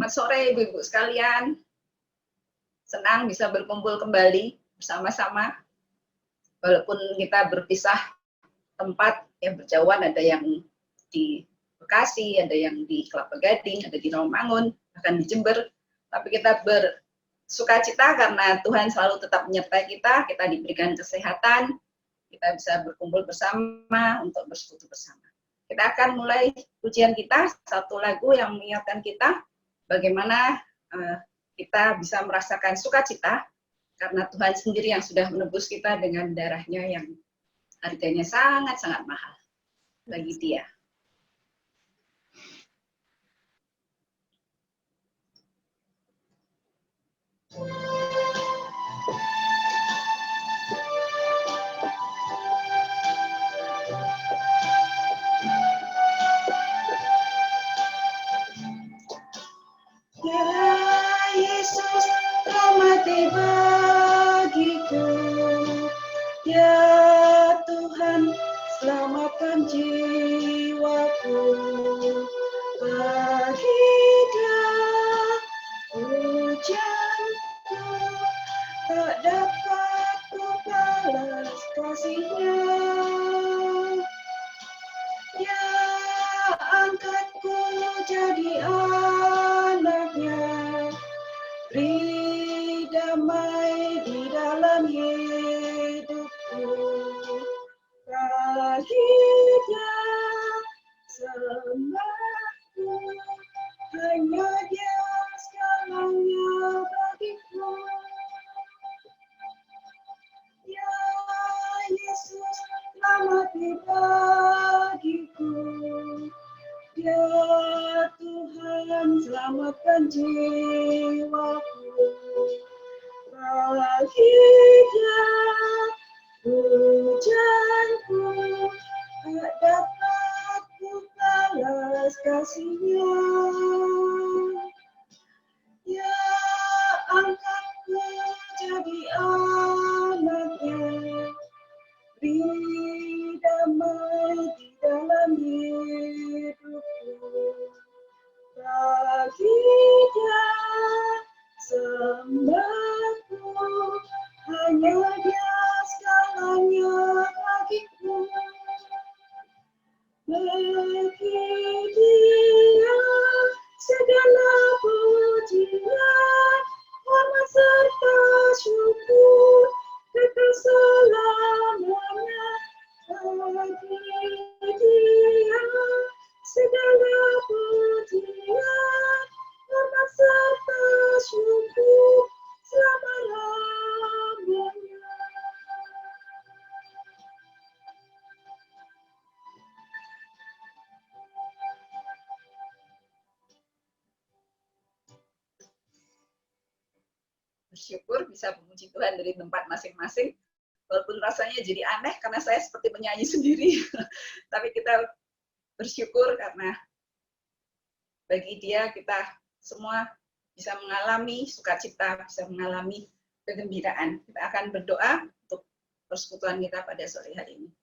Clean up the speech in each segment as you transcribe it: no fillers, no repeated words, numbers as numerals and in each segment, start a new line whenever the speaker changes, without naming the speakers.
Selamat sore Ibu-ibu sekalian. Senang bisa berkumpul kembali bersama-sama. Walaupun kita berpisah tempat yang berjauhan, ada yang di Bekasi, ada yang di Kelapa Gading, ada di Rawamangun, bahkan di Jember. Tapi kita bersukacita karena Tuhan selalu tetap menyertai kita diberikan kesehatan, kita bisa berkumpul bersama untuk bersekutu bersama. Kita akan mulai pujian kita, satu lagu yang mengingatkan kita bagaimana kita bisa merasakan sukacita karena Tuhan sendiri yang sudah menebus kita dengan darahnya yang harganya sangat-sangat mahal bagi Dia. Ya Yesus, Kau mati bagiku. Ya Tuhan, selamatkan jiwaku. Bagi Dia pujianku, tak dapat ku balas kasih-Nya. Ya angkatku jadi anaknya, beri damai di dalam hidupku. Bagi Dia sembahku, hanya Dia segalanya bagiku. Ya Yesus, selamat bagiku. Ya Tuhan, selamatkan jiwaku. Bagi Dia pujianku, tak dapat ku balas kasih-Nya. Ya angkatku jadi anaknya, beri damai di dalam hidupku. Bagi Dia sembahku, hanya Dia segalanya bagiku. Bagi Dia segala pujian, hormat serta syukur kekal selamanya. Bagi Dia segala pujian, hormat serta syukur selama-lamanya. Bersyukur bisa memuji Tuhan dari tempat masing-masing, walaupun rasanya jadi aneh karena saya seperti menyanyi sendiri. Tapi kita bersyukur karena bagi Dia kita semua bisa mengalami sukacita, bisa mengalami kegembiraan. Kita akan berdoa untuk persekutuan kita pada sore hari ini.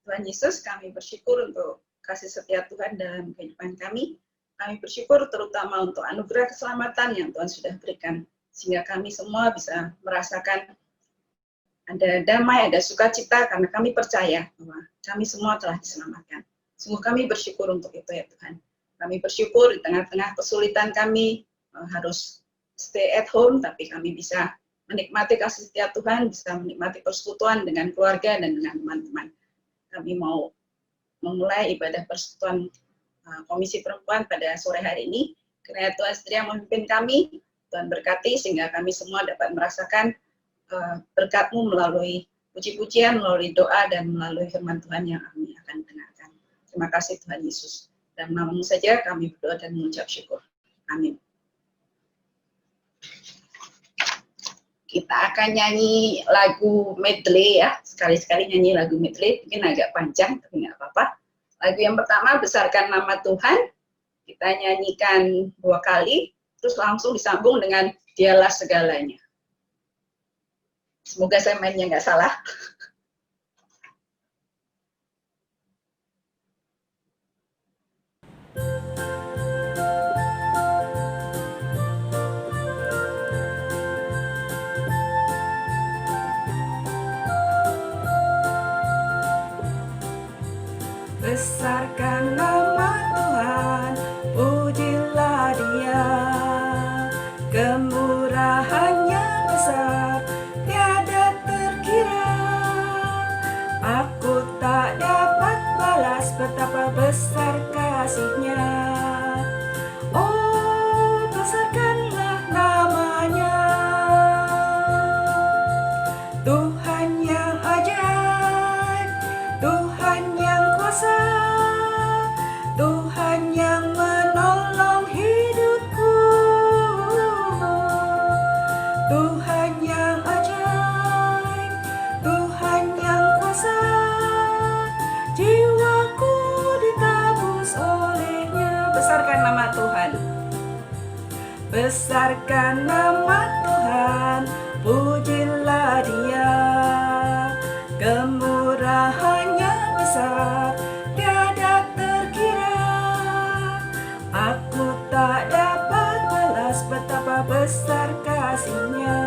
Tuhan Yesus, kami bersyukur untuk kasih setia Tuhan dalam kehidupan kami. Kami bersyukur terutama untuk anugerah keselamatan yang Tuhan sudah berikan, sehingga kami semua bisa merasakan ada damai, ada sukacita, karena kami percaya bahwa kami semua telah diselamatkan. Sungguh kami bersyukur untuk itu ya Tuhan. Kami bersyukur di tengah-tengah kesulitan kami harus stay at home, tapi kami bisa menikmati kasih setia Tuhan, bisa menikmati persekutuan dengan keluarga dan dengan teman-teman. Kami mau memulai ibadah persekutuan Komisi Perempuan pada sore hari ini. Kiranya Tuhan sendiri yang memimpin kami, Tuhan berkati sehingga kami semua dapat merasakan berkat-Mu melalui puji-pujian, melalui doa, dan melalui firman Tuhan yang kami akan dengarkan. Terima kasih Tuhan Yesus. Dan nama-Mu saja kami berdoa dan mengucap syukur. Amin. Kita akan nyanyi lagu medley ya. Sekali-sekali nyanyi lagu medley, mungkin agak panjang, tapi nggak apa-apa. Lagu yang pertama, Besarkan Nama Tuhan. Kita nyanyikan 2 kali, terus langsung disambung dengan Dialah Segalanya. Semoga saya mainnya nggak salah.
Besarkan nama Tuhan, pujilah Dia. Kemurahannya besar, tiada terkira. Aku tak dapat balas betapa besar kasih-Nya. Oh, besarkanlah namanya. Tuhan yang ajaib, Tuhan yang kuasa, Tuhan yang menolong hidupku. Tuhan yang ajaib, Tuhan yang kuasa, jiwaku ditebus oleh-Nya. Besarkan nama Tuhan. Besarkan nama Tuhan, pujilah Dia. Kemurahannya besar, tiada terkira. Aku tak dapat balas betapa besar kasih-Nya.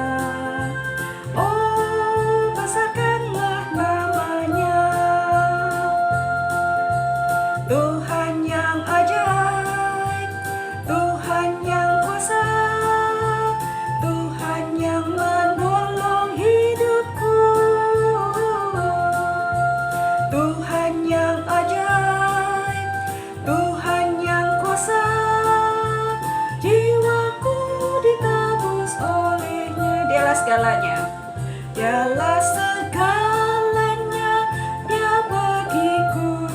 Oh, besarkanlah namanya. Tuhan yang ajaib, Tuhan yang kuasa, Tuhan yang menolong hidupku. Tuhan yang ajaib, Tuhan yang kuasa, jiwaku ditebus oleh-Nya. Dialah segalanya, dialah segalanya, Dia bagiku.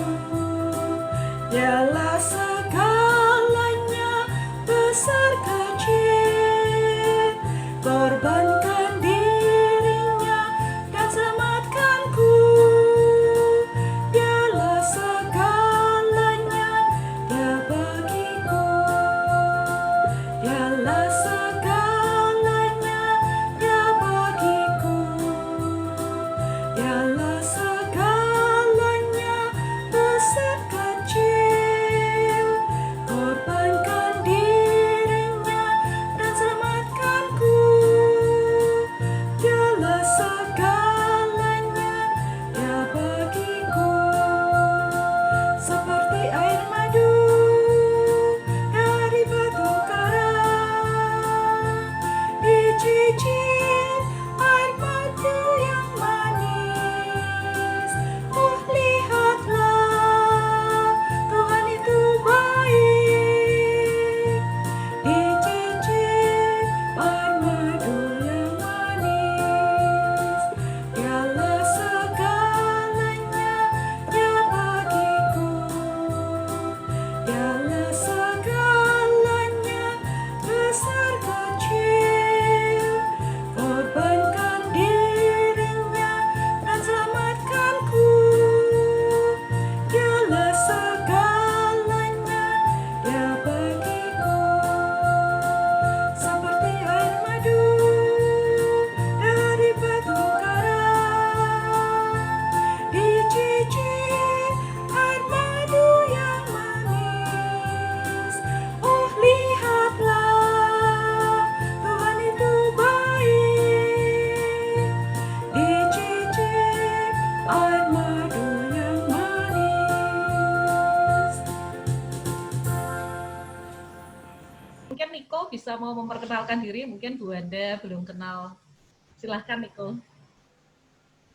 Dialah segalanya, besar kecil, korbankan diri-Nya dan selamatkanku. Dialah segalanya, Dia bagiku. Dialah segalanya, Dia bagiku. Dialah segalanya, besar kecil, korbankan diri-Nya dan selamatkanku. Dialah segalanya, Dia bagiku. Seperti air madu dari batu karang, dicicil air madu yang manis. Oh, lihatlah, Tuhan itu baik. Dicicil air madu yang manis. Dialah segalanya, Dia bagiku. Dialah segalanya, besar kecil, korbankan diri-Nya dan selamatkanku. Dialah segalanya, Dia bagiku. Seperti air madu dari batu karang, dicicil air madu yang manis. Oh, lihatlah, Tuhan itu baik. Dicicil air madu yang manis.
Mungkin Niko bisa mau memperkenalkan diri, mungkin Bu Wanda belum kenal. Silahkan Niko.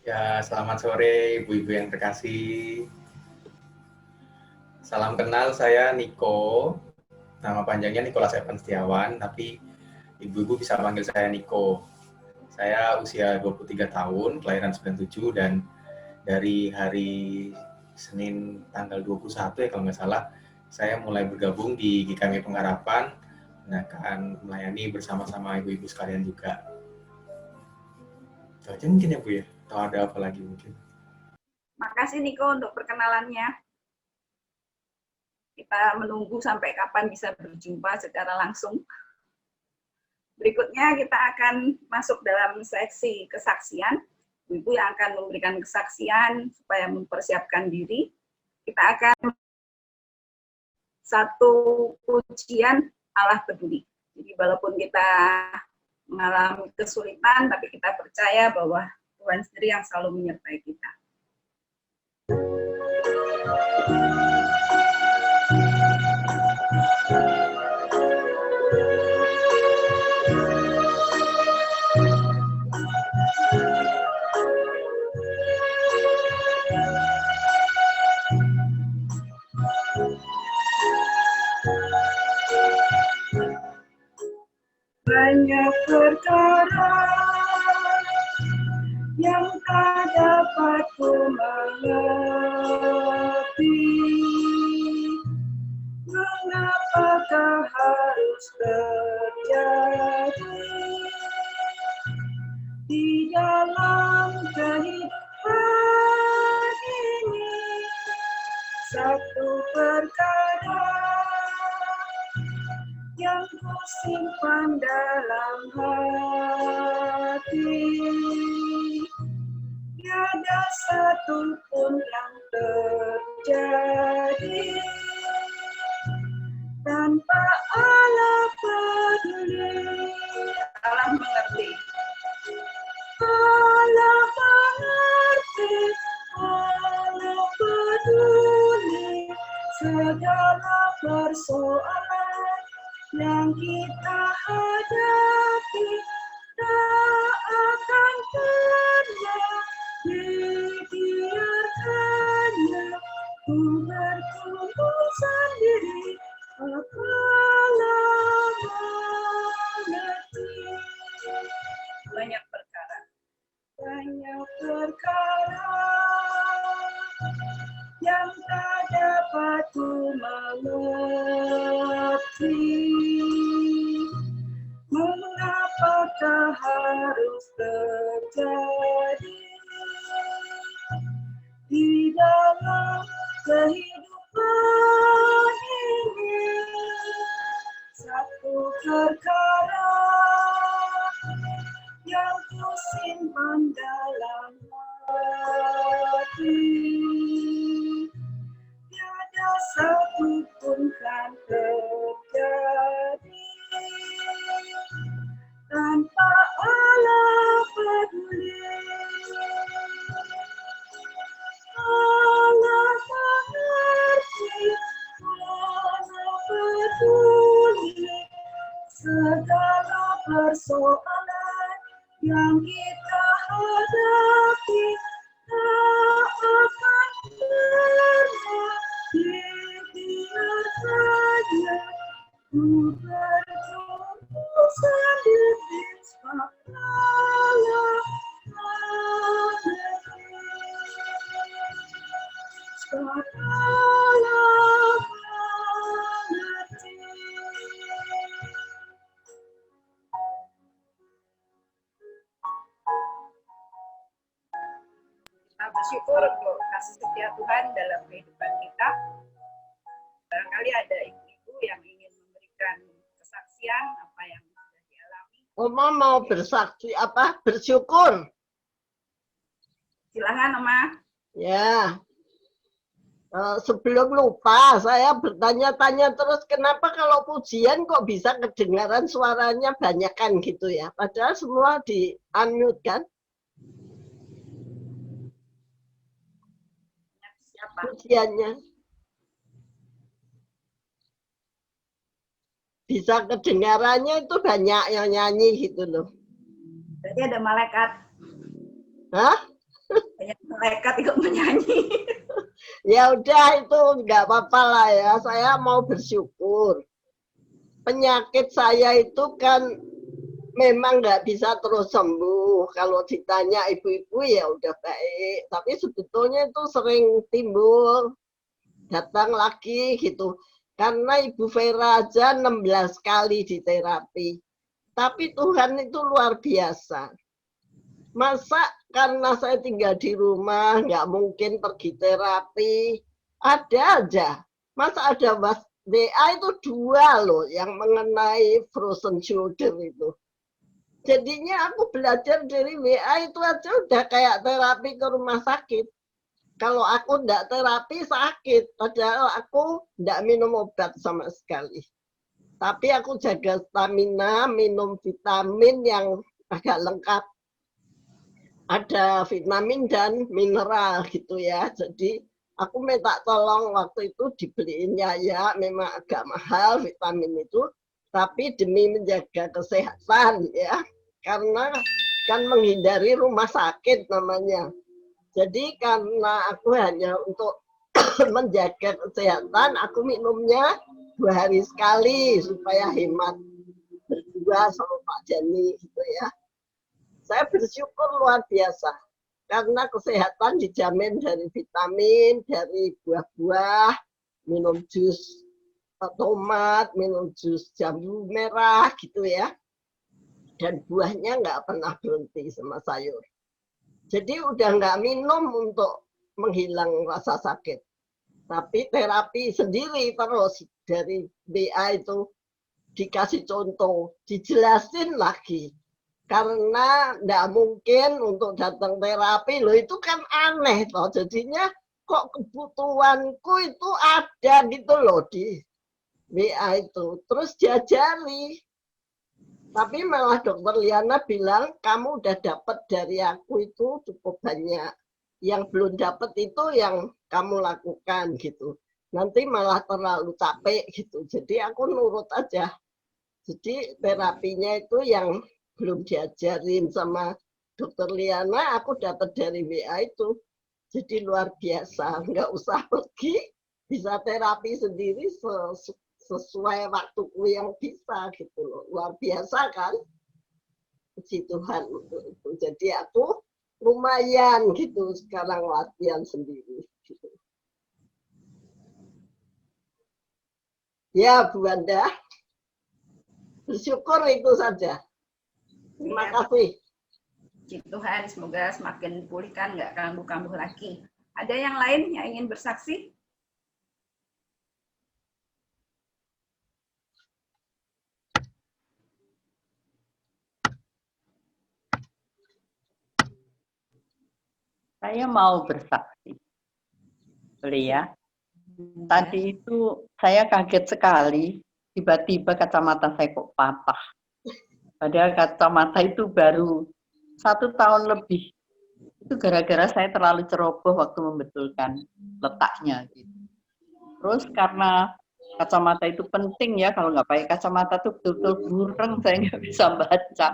Ya, selamat sore Ibu-Ibu yang terkasih. Salam kenal, saya Niko. Nama panjangnya Nikolas Evan Setiawan, tapi Ibu-Ibu bisa panggil saya Niko. Saya usia 23 tahun, kelahiran 97, dan dari hari Senin tanggal 21 ya kalau nggak salah, saya mulai bergabung di GKMI Pengharapan, dan akan melayani bersama-sama Ibu-Ibu sekalian juga. Itu aja mungkin ya Bu ya? Atau ada apa lagi mungkin?
Makasih Niko untuk perkenalannya. Kita menunggu sampai kapan bisa berjumpa secara langsung. Berikutnya kita akan masuk dalam sesi kesaksian. Ibu yang akan memberikan kesaksian supaya mempersiapkan diri. Kita akan satu pujian Allah peduli. Jadi walaupun kita mengalami kesulitan, tapi kita percaya bahwa Tuhan sendiri yang selalu menyertai kita.
Banyak perkara yang tak dapat ku mengerti. Mengapakah harus terjadi di dalam kehidupan ini? Satu perkara yang ku simpan dalam hati, tiada satu pun yang terjadi tanpa Allah peduli.
Allah mengerti.
Allah mengerti, Allah peduli segala persoalan yang kita hadapi, tak akan pernah dibiarkannya ku bertumbuh sendiri. Allah mengerti.
Banyak perkara.
Banyak perkara yang tak dapat ku mengerti. Mengapakah harus terjadi di dalam kehidupan ini? Satu perkara yang ku simpan dalam hati, tiada satu pun kan terjadi tanpa Allah peduli. Allah mengerti, Allah peduli segala persoalan yang kita hadapi, tak akan pernah dibiarkannya ku bertumbuh sendiri. Sebab Allah mengerti, sebab Allah mengerti.
Kita bersyukur untuk kasih setia Tuhan dalam kehidupan kita. Barangkali ada ibu-ibu yang ingin memberikan kesaksian apa yang sudah dialami.
Oma mau bersaksi apa? Bersyukur.
Silakan, Oma.
Ya. Sebelum lupa, saya bertanya-tanya terus kenapa kalau pujian kok bisa kedengaran suaranya banyakan gitu ya? Padahal semua di-unmute kan?
Siapa?
Pujiannya. Bisa kedengarannya itu banyak yang nyanyi gitu loh.
Berarti ada malaikat.
Hah?
Banyak malaikat ikut menyanyi.
Ya udah itu nggak apa-apa lah ya. Saya mau bersyukur. Penyakit saya itu kan memang nggak bisa terus sembuh. Kalau ditanya ibu-ibu ya udah baik. Tapi sebetulnya itu sering timbul. Datang lagi gitu. Karena Ibu Vera aja 16 kali di terapi. Tapi Tuhan itu luar biasa. Masa karena saya tinggal di rumah, nggak mungkin pergi terapi. Ada aja. Masa ada WA itu 2 loh yang mengenai frozen shoulder itu. Jadinya aku belajar dari WA itu aja udah kayak terapi ke rumah sakit. Kalau aku enggak terapi sakit, padahal aku enggak minum obat sama sekali. Tapi aku jaga stamina, minum vitamin yang agak lengkap. ada vitamin dan mineral gitu ya. Jadi aku minta tolong waktu itu dibeliinnya ya, memang agak mahal vitamin itu, tapi demi menjaga kesehatan ya, karena kan menghindari rumah sakit namanya. Jadi karena aku hanya untuk menjaga kesehatan, aku minumnya 2 hari sekali supaya hemat, berdua sama Pak Jani gitu ya. Saya bersyukur luar biasa karena kesehatan dijamin dari vitamin, dari buah-buah, minum jus tomat, minum jus jambu merah gitu ya. Dan buahnya nggak pernah berhenti sama sayur. Jadi udah nggak minum untuk menghilang rasa sakit. Tapi terapi sendiri terus dari BA itu dikasih contoh, dijelasin lagi. Karena nggak mungkin untuk datang terapi, loh itu kan aneh toh. Jadinya kok kebutuhanku itu ada gitu loh di WA itu. Terus diajari. Tapi malah dokter Liana bilang, kamu udah dapat dari aku itu cukup banyak. Yang belum dapat itu yang kamu lakukan gitu. Nanti malah terlalu capek gitu. Jadi aku nurut aja. Jadi terapinya itu yang belum diajarin sama dokter Liana, aku dapat dari WA itu. Jadi luar biasa, nggak usah pergi, bisa terapi sendiri sesuai waktuku yang bisa gitu loh. Luar biasa kan? Puji Tuhan untuk itu. Jadi aku lumayan gitu sekarang latihan sendiri. Gitu. Ya Bu Wanda, bersyukur itu saja. Terima kasih.
Puji Tuhan, semoga semakin dipulihkan, nggak kambuh-kambuh lagi. Ada yang lain yang ingin bersaksi?
Saya mau bersaksi. Boleh ya? Tadi itu saya kaget sekali, tiba-tiba kacamata saya kok patah. Padahal kacamata itu baru 1 tahun lebih. Itu gara-gara saya terlalu ceroboh waktu membetulkan letaknya. Gitu. Terus karena kacamata itu penting ya, kalau nggak pakai kacamata tuh betul-betul bureng, saya nggak bisa baca.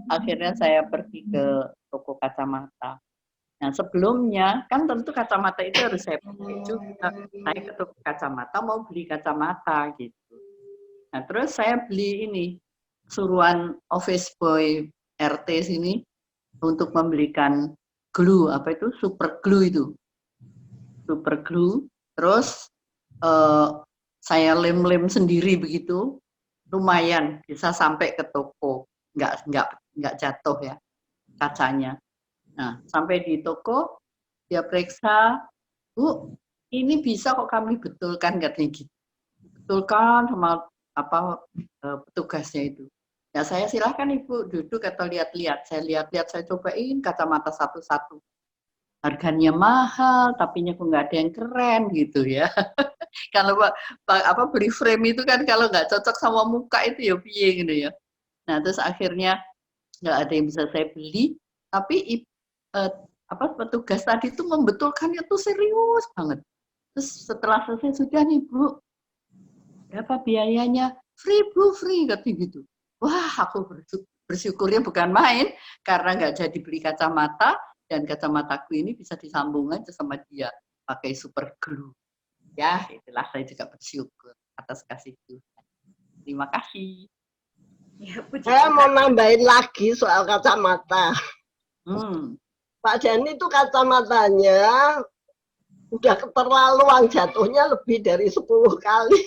Akhirnya saya pergi ke toko kacamata. Nah sebelumnya kan tentu kacamata itu harus saya pakai juga. Saya ke toko kacamata mau beli kacamata gitu. Nah terus saya beli ini suruhan office boy RT sini untuk membelikan glue, apa itu super glue itu, super glue. Terus saya lem-lem sendiri begitu, lumayan bisa sampai ke toko, nggak jatuh ya kacanya. Nah sampai di toko dia periksa, Bu, ini bisa kok kami betulkan katanya gitu, betulkan sama apa petugasnya itu. Ya saya silahkan Ibu duduk atau lihat-lihat. Saya lihat-lihat, saya cobain kacamata satu-satu. Harganya mahal, tapi kok nggak ada yang keren gitu ya. Kalau apa beli frame itu kan kalau nggak cocok sama muka itu ya piye gitu ya. Nah terus akhirnya nggak ada yang bisa saya beli, tapi apa petugas tadi itu membetulkannya tuh serius banget. Terus setelah selesai, sudah nih Bu, berapa biayanya? Free Bu, free katanya gitu. Wah, aku bersyukurnya bukan main karena nggak jadi beli kacamata dan kacamataku ini bisa disambung aja sama dia pakai super glue. Ya, itulah saya juga bersyukur atas kasih Tuhan. Terima kasih.
Ya,
Saya mau nambahin lagi soal kacamata. Pak Jani itu kacamatanya udah keterlaluan, jatuhnya lebih dari 10 kali.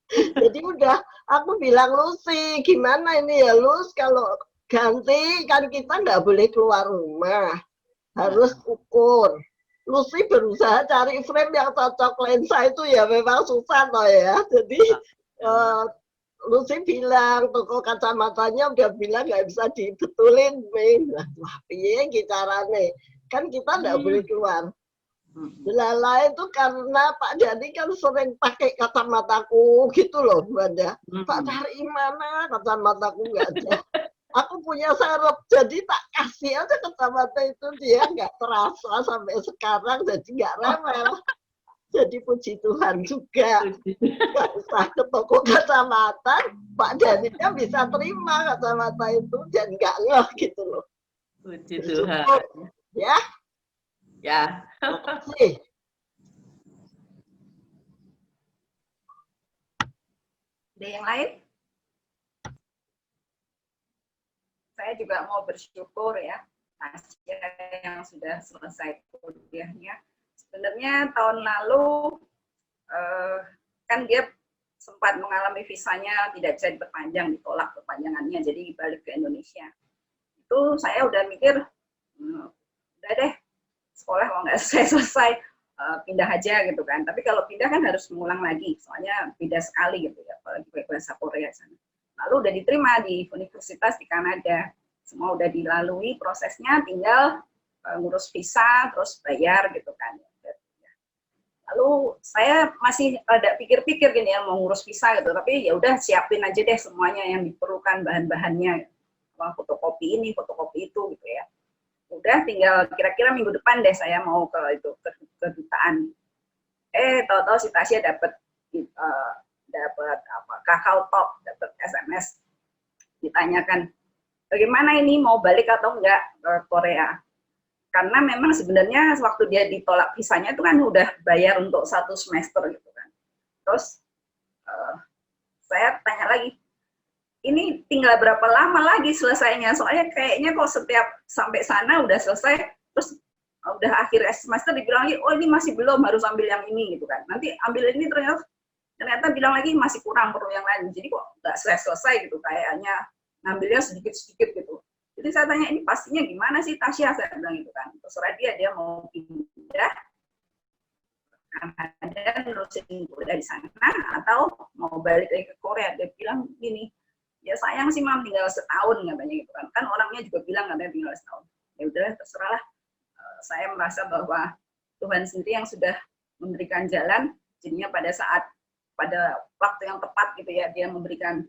Jadi udah aku bilang Lucy, gimana ini ya Lus, kalau ganti kan kita nggak boleh keluar rumah, harus ukur. Lucy berusaha cari frame yang cocok lensa itu ya memang susah toh ya. Jadi Lucy bilang toko kacamatanya udah bilang nggak bisa dibetulin, wah piye carane, kan kita nggak boleh keluar. Lala itu karena Pak Jani kan sering pakai kacamataku gitu loh, Bunda. Pak cari mana kacamataku nggak ada. Aku punya serep, jadi tak kasih aja kacamata itu, dia nggak terasa sampai sekarang, jadi nggak rewel. Jadi puji Tuhan juga, nggak usah ke toko kacamata, Pak Daninya bisa terima kacamata itu dan nggak ngeh gitu loh.
Puji Tuhan.
Ya,
Ya.
makasih.
Ada yang lain? Saya juga mau bersyukur ya, Tasya yang sudah selesai kuliahnya. Sebenarnya tahun lalu kan dia sempat mengalami visanya tidak bisa diperpanjang, ditolak perpanjangannya, jadi balik ke Indonesia. Itu saya udah mikir, udah deh, sekolah kalau nggak selesai, pindah aja gitu kan. Tapi kalau pindah kan harus mengulang lagi, soalnya beda sekali gitu ya, apalagi bahasa Korea sana. Lalu udah diterima di universitas di Kanada, semua udah dilalui prosesnya, tinggal ngurus visa, terus bayar gitu kan. Lalu saya masih ada pikir-pikir gini ya, mau ngurus visa gitu, tapi ya udah siapin aja deh semuanya yang diperlukan, bahan-bahannya, fotokopi ini, fotokopi itu gitu ya. Udah tinggal kira-kira minggu depan deh saya mau ke itu ke kedutaan. Tahu-tahu si Tasya dapat apa, Kakao Talk, dapat SMS, ditanyakan bagaimana ini mau balik atau enggak ke Korea. Karena memang sebenarnya waktu dia ditolak visanya itu kan udah bayar untuk 1 semester gitu kan. Terus saya tanya lagi, ini tinggal berapa lama lagi selesainya? Soalnya kayaknya kok setiap sampai sana udah selesai, terus udah akhir semester dibilang lagi, oh ini masih belum, harus ambil yang ini gitu kan. Nanti ambil ini ternyata bilang lagi masih kurang, perlu yang lain. Jadi kok nggak selesai gitu, kayaknya ngambilnya sedikit-sedikit gitu. Jadi saya tanya, ini pastinya gimana sih Tasya? Saya bilang gitu kan. Terserah dia mau pindah Kanada nerusin kuliah di sana atau mau balik lagi ke Korea. Dia bilang gini, ya sayang sih Mam, tinggal setahun katanya gitu kan. Kan orangnya juga bilang katanya tinggal setahun. Ya udahlah, terserahlah. Saya merasa bahwa Tuhan sendiri yang sudah memberikan jalan, jadinya pada waktu yang tepat gitu ya, dia memberikan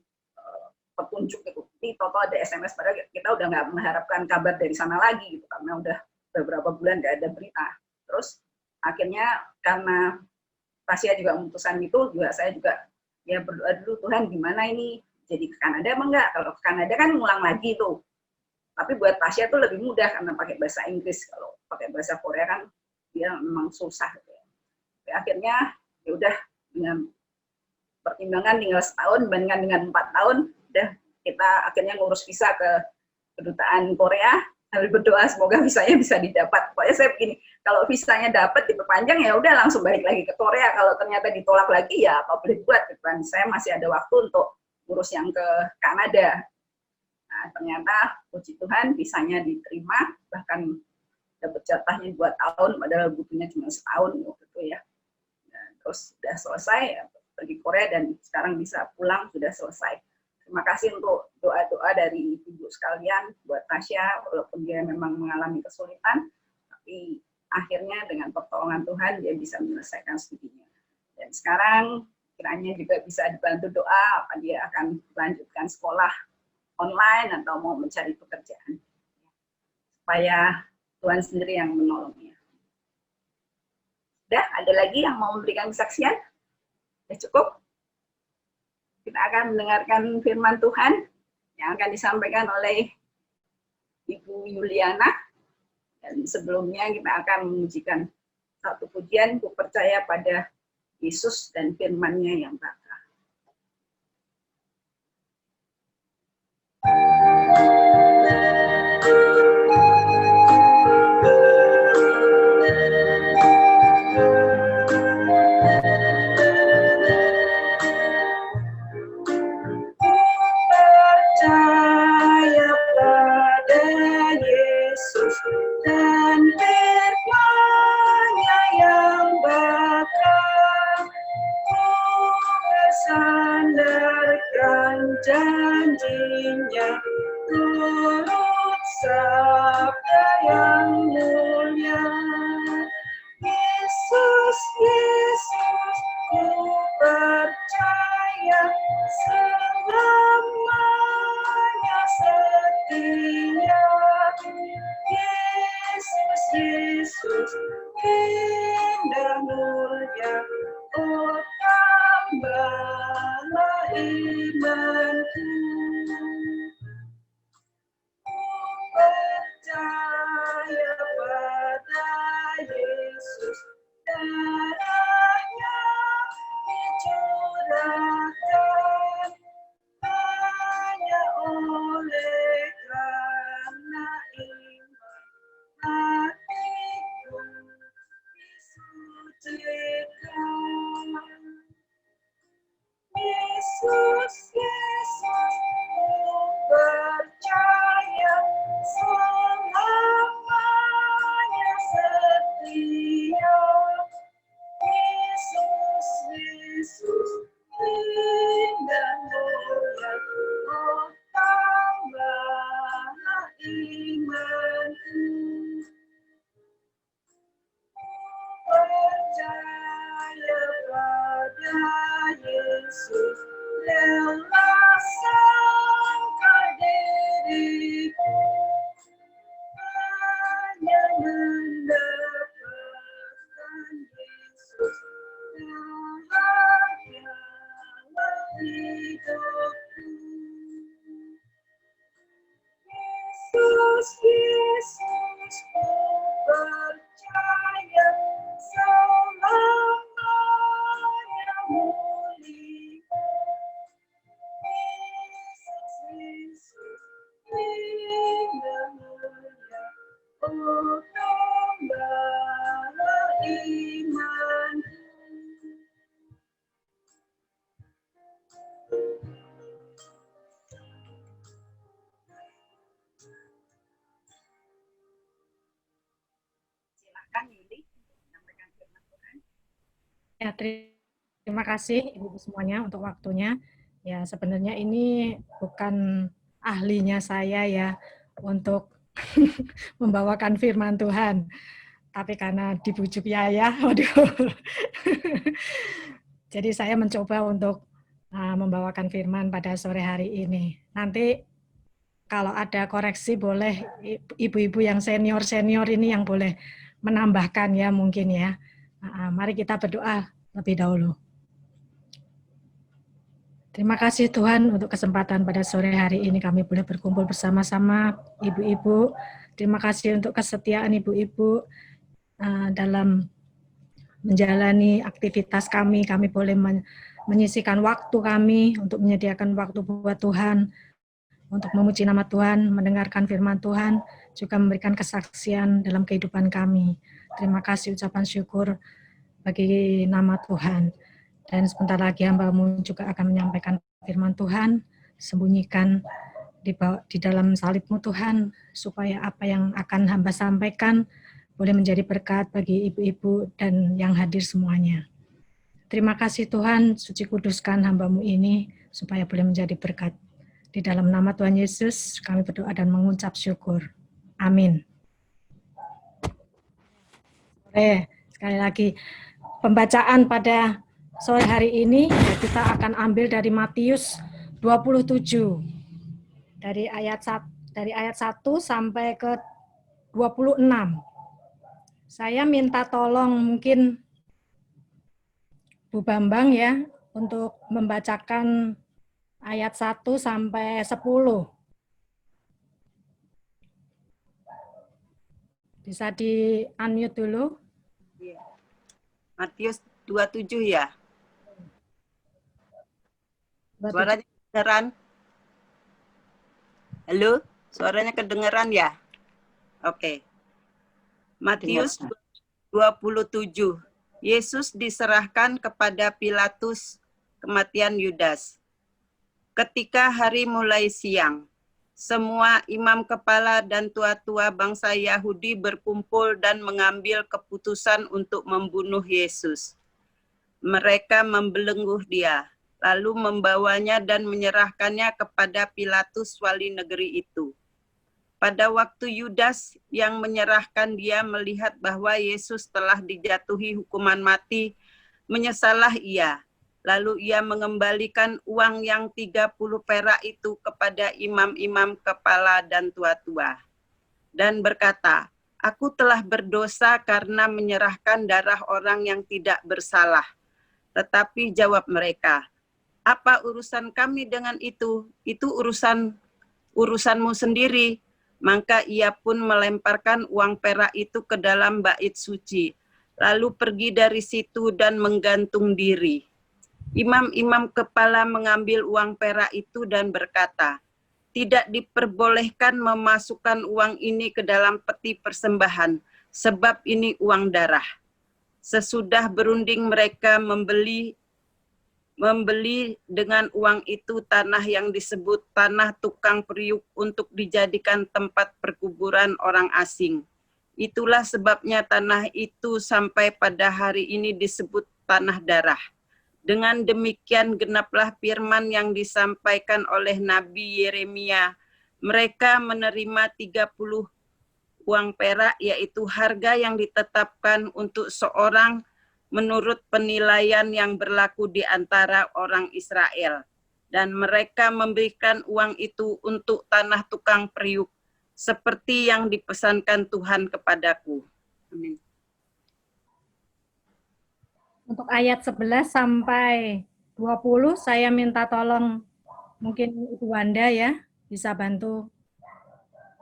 petunjuk gitu. Ini total ada SMS, padahal kita udah nggak mengharapkan kabar dari sana lagi gitu, karena udah beberapa bulan nggak ada berita. Terus akhirnya karena Tasya juga memutuskan itu, juga saya juga ya berdoa dulu, Tuhan gimana ini, jadi ke Kanada apa enggak? Kalau ke Kanada kan ngulang lagi tuh. Tapi buat Tasya tuh lebih mudah karena pakai bahasa Inggris. Kalau pakai bahasa Korea kan dia memang susah gitu ya. Tapi akhirnya ya udah, dengan pertimbangan tinggal setahun dibandingkan dengan 4 tahun, udah kita akhirnya ngurus visa ke kedutaan Korea, sambil berdoa semoga visanya bisa didapat. Pokoknya saya begini, kalau visanya dapat diperpanjang ya udah langsung balik lagi ke Korea. Kalau ternyata ditolak lagi ya apa boleh buat, kan saya masih ada waktu untuk ngurus yang ke Kanada. Nah, ternyata puji Tuhan visanya diterima, bahkan dapat jatahnya 2 tahun padahal butuhnya cuma setahun waktu itu ya. Nah, terus sudah selesai ya, pergi Korea dan sekarang bisa pulang, sudah selesai. Terima kasih untuk doa-doa dari ibu sekalian buat Tasya, walaupun dia memang mengalami kesulitan, tapi akhirnya dengan pertolongan Tuhan dia bisa menyelesaikan studinya. Dan sekarang kiranya juga bisa dibantu doa, apa dia akan melanjutkan sekolah online atau mau mencari pekerjaan. Supaya Tuhan sendiri yang menolongnya. Sudah, ada lagi yang mau memberikan kesaksian? Ya cukup. Kita akan mendengarkan firman Tuhan yang akan disampaikan oleh Ibu Yuliana. Dan sebelumnya kita akan memujikan satu pujian, ku percaya pada Yesus dan firman-Nya yang berkah.
Percaya pada Yesus dan firman-Nya yang bakal, ku bersandarkan janjinya, turut sabda yang mulia. Yesus, Yesus, ku percaya selamanya setia.
indah mulia, oh tambahlah imanku. Percaya pada Yesus, darahnya dicurahkan hanya oleh karena iman hatiku disucikan. Yesus, Yesus, ku percaya selamanya setia. Yesus, Yesus, indah mulia, oh tambahlah imanku. Percaya pada Yesus, rela sangkar diriku hanya mendapatkan Yesus, bahagialah hidupku. Yesus, Yesus, ku percaya selamanya mulia. Yesus, Yesus, indah mulia, oh tambahlah imanku. Silakan Yuli menyampaikan firman Tuhan.
Ya, terima kasih Ibu semuanya untuk waktunya. Ya, sebenarnya ini bukan ahlinya saya ya untuk membawakan firman Tuhan. Tapi karena dibujuk Yaya, waduh. Jadi saya mencoba untuk membawakan firman pada sore hari ini. Nanti kalau ada koreksi boleh ibu-ibu yang senior-senior ini yang boleh menambahkan ya mungkin ya. Mari kita berdoa lebih dahulu. Terima kasih Tuhan untuk kesempatan pada sore hari ini kami boleh berkumpul bersama-sama ibu-ibu. Terima kasih untuk kesetiaan ibu-ibu dalam menjalani aktivitas kami. Kami boleh menyisihkan waktu kami untuk menyediakan waktu buat Tuhan, untuk memuji nama Tuhan, mendengarkan firman Tuhan, juga memberikan kesaksian dalam kehidupan kami. Terima kasih, ucapan syukur bagi nama Tuhan. Dan sebentar lagi hamba-Mu juga akan menyampaikan firman Tuhan, sembunyikan di dalam salib-Mu Tuhan, supaya apa yang akan hamba sampaikan boleh menjadi berkat bagi ibu-ibu dan yang hadir semuanya. Terima kasih Tuhan, suci kuduskan hamba-Mu ini, supaya boleh menjadi berkat. Di dalam nama Tuhan Yesus, kami berdoa dan mengucap syukur. Amin. Sekali lagi, pembacaan pada sore hari ini kita akan ambil dari Matius 27 dari ayat 1 sampai ke 26. Saya minta tolong mungkin Bu Bambang ya untuk membacakan ayat 1 sampai 10. Bisa di-unmute dulu.
Matius 27 ya. Suaranya kedengeran? Halo, suaranya kedengeran ya? Oke. Matius 27. Yesus diserahkan kepada Pilatus, kematian Yudas. Ketika hari mulai siang, semua imam kepala dan tua-tua bangsa Yahudi berkumpul dan mengambil keputusan untuk membunuh Yesus. Mereka membelenggu dia, lalu membawanya dan menyerahkannya kepada Pilatus wali negeri itu. Pada waktu Yudas yang menyerahkan dia melihat bahwa Yesus telah dijatuhi hukuman mati, menyesallah ia. Lalu ia mengembalikan uang yang 30 perak itu kepada imam-imam kepala dan tua-tua. Dan berkata, Aku telah berdosa karena menyerahkan darah orang yang tidak bersalah. Tetapi jawab mereka, apa urusan kami dengan itu? Itu urusanmu sendiri. Maka ia pun melemparkan uang perak itu ke dalam bait suci, lalu pergi dari situ dan menggantung diri. Imam-imam kepala mengambil uang perak itu dan berkata, tidak diperbolehkan memasukkan uang ini ke dalam peti persembahan, sebab ini uang darah. Sesudah berunding mereka membeli dengan uang itu tanah yang disebut tanah tukang periuk untuk dijadikan tempat perkuburan orang asing. Itulah sebabnya tanah itu sampai pada hari ini disebut tanah darah. Dengan demikian genaplah firman yang disampaikan oleh Nabi Yeremia. Mereka menerima 30 uang perak, yaitu harga yang ditetapkan untuk seorang menurut penilaian yang berlaku di antara orang Israel. Dan mereka memberikan uang itu untuk tanah tukang periuk, seperti yang dipesankan Tuhan kepadaku. Amin.
Untuk ayat 11 sampai 20, saya minta tolong mungkin Ibu Wanda ya, bisa bantu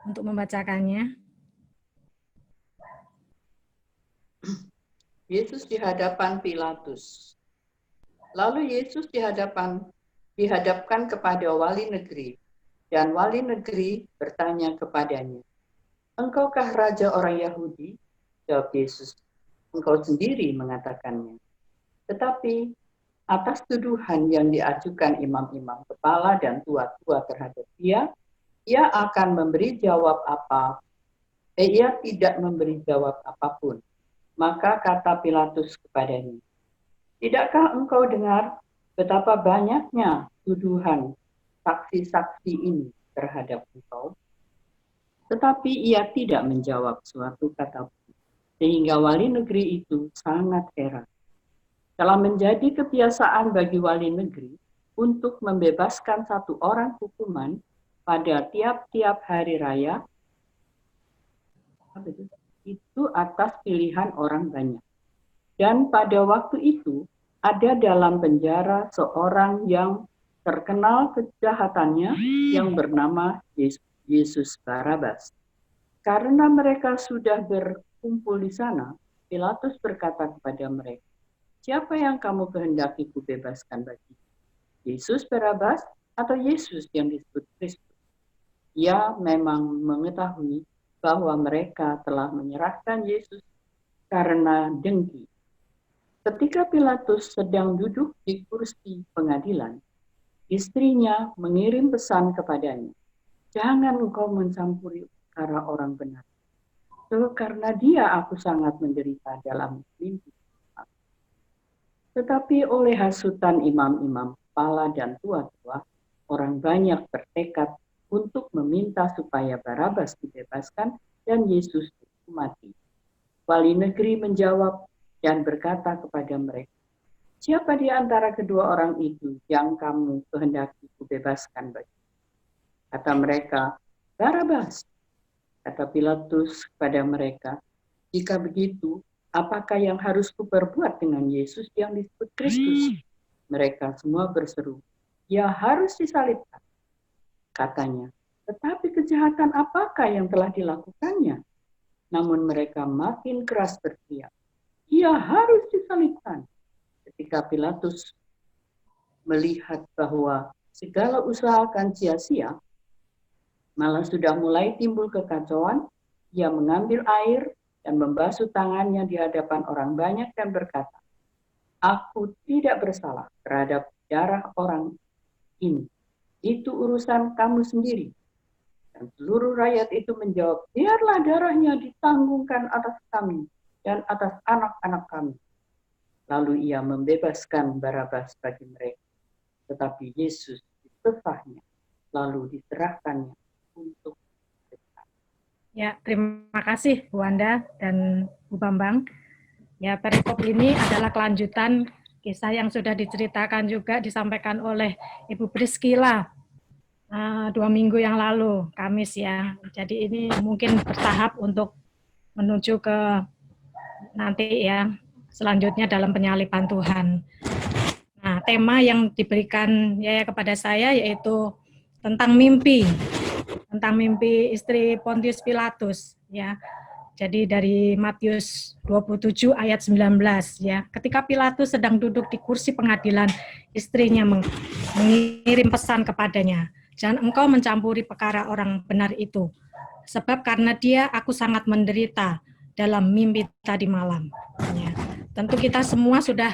untuk membacakannya.
Yesus di hadapan Pilatus. Lalu Yesus dihadapkan kepada wali negeri, dan wali negeri bertanya kepadanya, engkaukah raja orang Yahudi? Jawab Yesus, engkau sendiri mengatakannya. Tetapi atas tuduhan yang diajukan imam-imam kepala dan tua-tua terhadap dia, ia akan memberi jawab apa? Ia tidak memberi jawab apapun. Maka kata Pilatus kepadanya, tidakkah engkau dengar betapa banyaknya tuduhan saksi-saksi ini terhadap engkau? Tetapi ia tidak menjawab suatu kata pun, sehingga wali negeri itu sangat heran. Telah menjadi kebiasaan bagi wali negeri untuk membebaskan satu orang hukuman pada tiap-tiap hari raya, itu atas pilihan orang banyak. Dan pada waktu itu, ada dalam penjara seorang yang terkenal kejahatannya yang bernama Yesus Barabas. Karena mereka sudah berkumpul di sana, Pilatus berkata kepada mereka, siapa yang kamu kehendaki kubebaskan bagi? Yesus Barabas atau Yesus yang disebut Kristus? Ia memang mengetahui bahwa mereka telah menyerahkan Yesus karena dengki. Ketika Pilatus sedang duduk di kursi pengadilan, istrinya mengirim pesan kepadanya, jangan engkau mencampuri perkara orang benar. Karena dia aku sangat menderita dalam mimpi. Tetapi oleh hasutan imam-imam kepala dan tua-tua, orang banyak bertekad untuk meminta supaya Barabas dibebaskan dan Yesus dihukum mati. Wali negeri menjawab dan berkata kepada mereka, siapa di antara kedua orang itu yang kamu kehendaki kubebaskan bagi? Kata mereka, Barabas. Kata Pilatus kepada mereka, jika begitu, apakah yang harus kuperbuat dengan Yesus yang disebut Kristus? Mereka semua berseru, ya harus disalibkan. Katanya, tetapi kejahatan apakah yang telah dilakukannya? Namun mereka makin keras berteriak, ia harus disalibkan. Ketika Pilatus melihat bahwa segala usaha akan sia-sia, malah sudah mulai timbul kekacauan, ia mengambil air dan membasuh tangannya di hadapan orang banyak dan berkata, aku tidak bersalah terhadap darah orang ini. Itu urusan kamu sendiri. Dan seluruh rakyat itu menjawab, biarlah darahnya ditanggungkan atas kami dan atas anak-anak kami. Lalu ia membebaskan Barabas bagi mereka. Tetapi Yesus disesahnya, lalu diserahkannya untuk disiksa.
Ya, terima kasih Bu Wanda dan Bu Bambang. Ya, perikop ini adalah kelanjutan kisah yang sudah diceritakan juga disampaikan oleh Ibu Priscilla 2 minggu yang lalu, Kamis ya. Jadi ini mungkin bertahap untuk menuju ke nanti ya selanjutnya dalam penyaliban Tuhan. Nah, tema yang diberikan ya kepada saya yaitu tentang mimpi istri Pontius Pilatus ya. Jadi dari Matius 27 ayat 19 ya. Ketika Pilatus sedang duduk di kursi pengadilan, istrinya mengirim pesan kepadanya, "Jangan engkau mencampuri perkara orang benar itu, sebab karena dia aku sangat menderita dalam mimpi tadi malam." Ya. Tentu kita semua sudah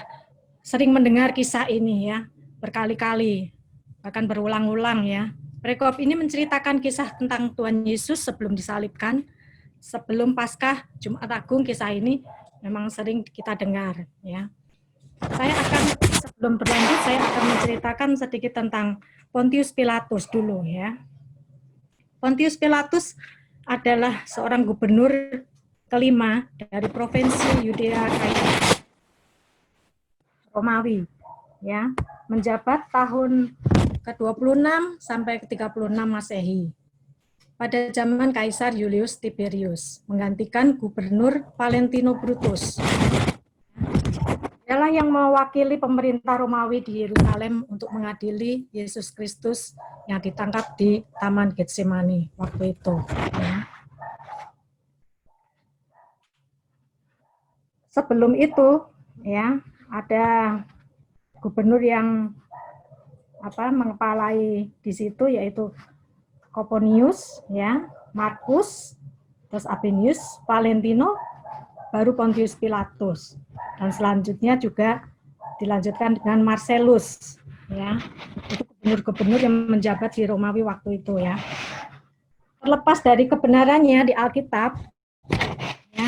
sering mendengar kisah ini ya, berkali-kali, bahkan berulang-ulang ya. Perikop ini menceritakan kisah tentang Tuhan Yesus sebelum disalibkan, sebelum Paskah, Jumat Agung. Kisah ini memang sering kita dengar ya. Sebelum berlanjut saya akan menceritakan sedikit tentang Pontius Pilatus dulu ya. Pontius Pilatus adalah seorang gubernur kelima dari provinsi Yudea Romawi ya, menjabat tahun ke-26 sampai ke-36 Masehi. Pada zaman Kaisar Julius Tiberius, menggantikan Gubernur Valentino Brutus. Dialah yang mewakili pemerintah Romawi di Yerusalem untuk mengadili Yesus Kristus yang ditangkap di Taman Getsemani waktu itu. Ya. Sebelum itu, ya ada gubernur yang mengepalai di situ yaitu Coponius, ya, Markus, terus Abinius, Valentino, baru Pontius Pilatus, dan selanjutnya juga dilanjutkan dengan Marcellus, ya, itu gubernur-gubernur yang menjabat di Romawi waktu itu, ya. Terlepas dari kebenarannya di Alkitab, ya,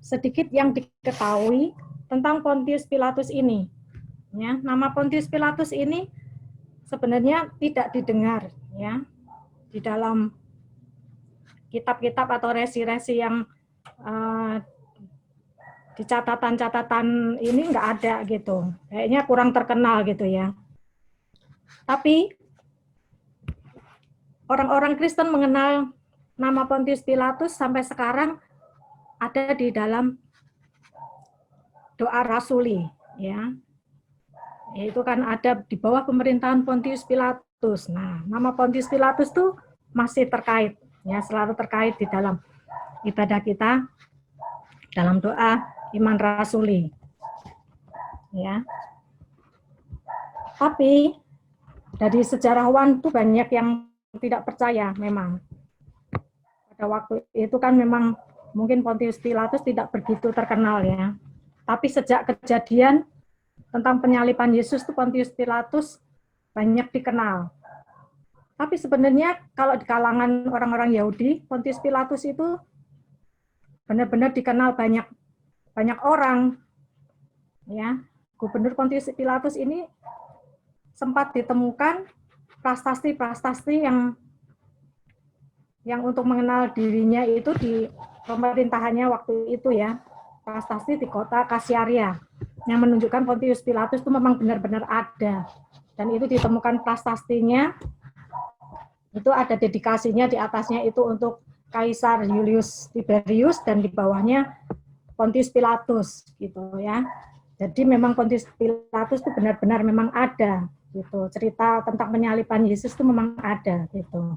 sedikit yang diketahui tentang Pontius Pilatus ini, ya, nama Pontius Pilatus ini sebenarnya tidak didengar, ya. Di dalam kitab-kitab atau resi-resi yang di catatan-catatan ini nggak ada gitu. Kayaknya kurang terkenal gitu ya. Tapi orang-orang Kristen mengenal nama Pontius Pilatus sampai sekarang ada di dalam doa rasuli ya. Yaitu kan ada di bawah pemerintahan Pontius Pilatus. Nah, nama Pontius Pilatus itu masih terkait, ya, selalu terkait di dalam ibadah kita, dalam doa iman rasuli. Ya. Tapi dari sejarawan itu banyak yang tidak percaya memang. Pada waktu itu kan memang mungkin Pontius Pilatus tidak begitu terkenal ya. Tapi sejak kejadian tentang penyaliban Yesus itu Pontius Pilatus banyak dikenal. Tapi sebenarnya kalau di kalangan orang-orang Yahudi, Pontius Pilatus itu benar-benar dikenal banyak orang. Ya, Gubernur Pontius Pilatus ini sempat ditemukan prasasti-prasasti yang untuk mengenal dirinya itu di pemerintahannya waktu itu ya. Prasasti di kota Kasiaria yang menunjukkan Pontius Pilatus itu memang benar-benar ada. Dan itu ditemukan prasastinya, itu ada dedikasinya di atasnya itu untuk Kaisar Julius Tiberius dan di bawahnya Pontius Pilatus gitu ya. Jadi memang Pontius Pilatus itu benar-benar memang ada gitu. Cerita tentang penyaliban Yesus itu memang ada gitu.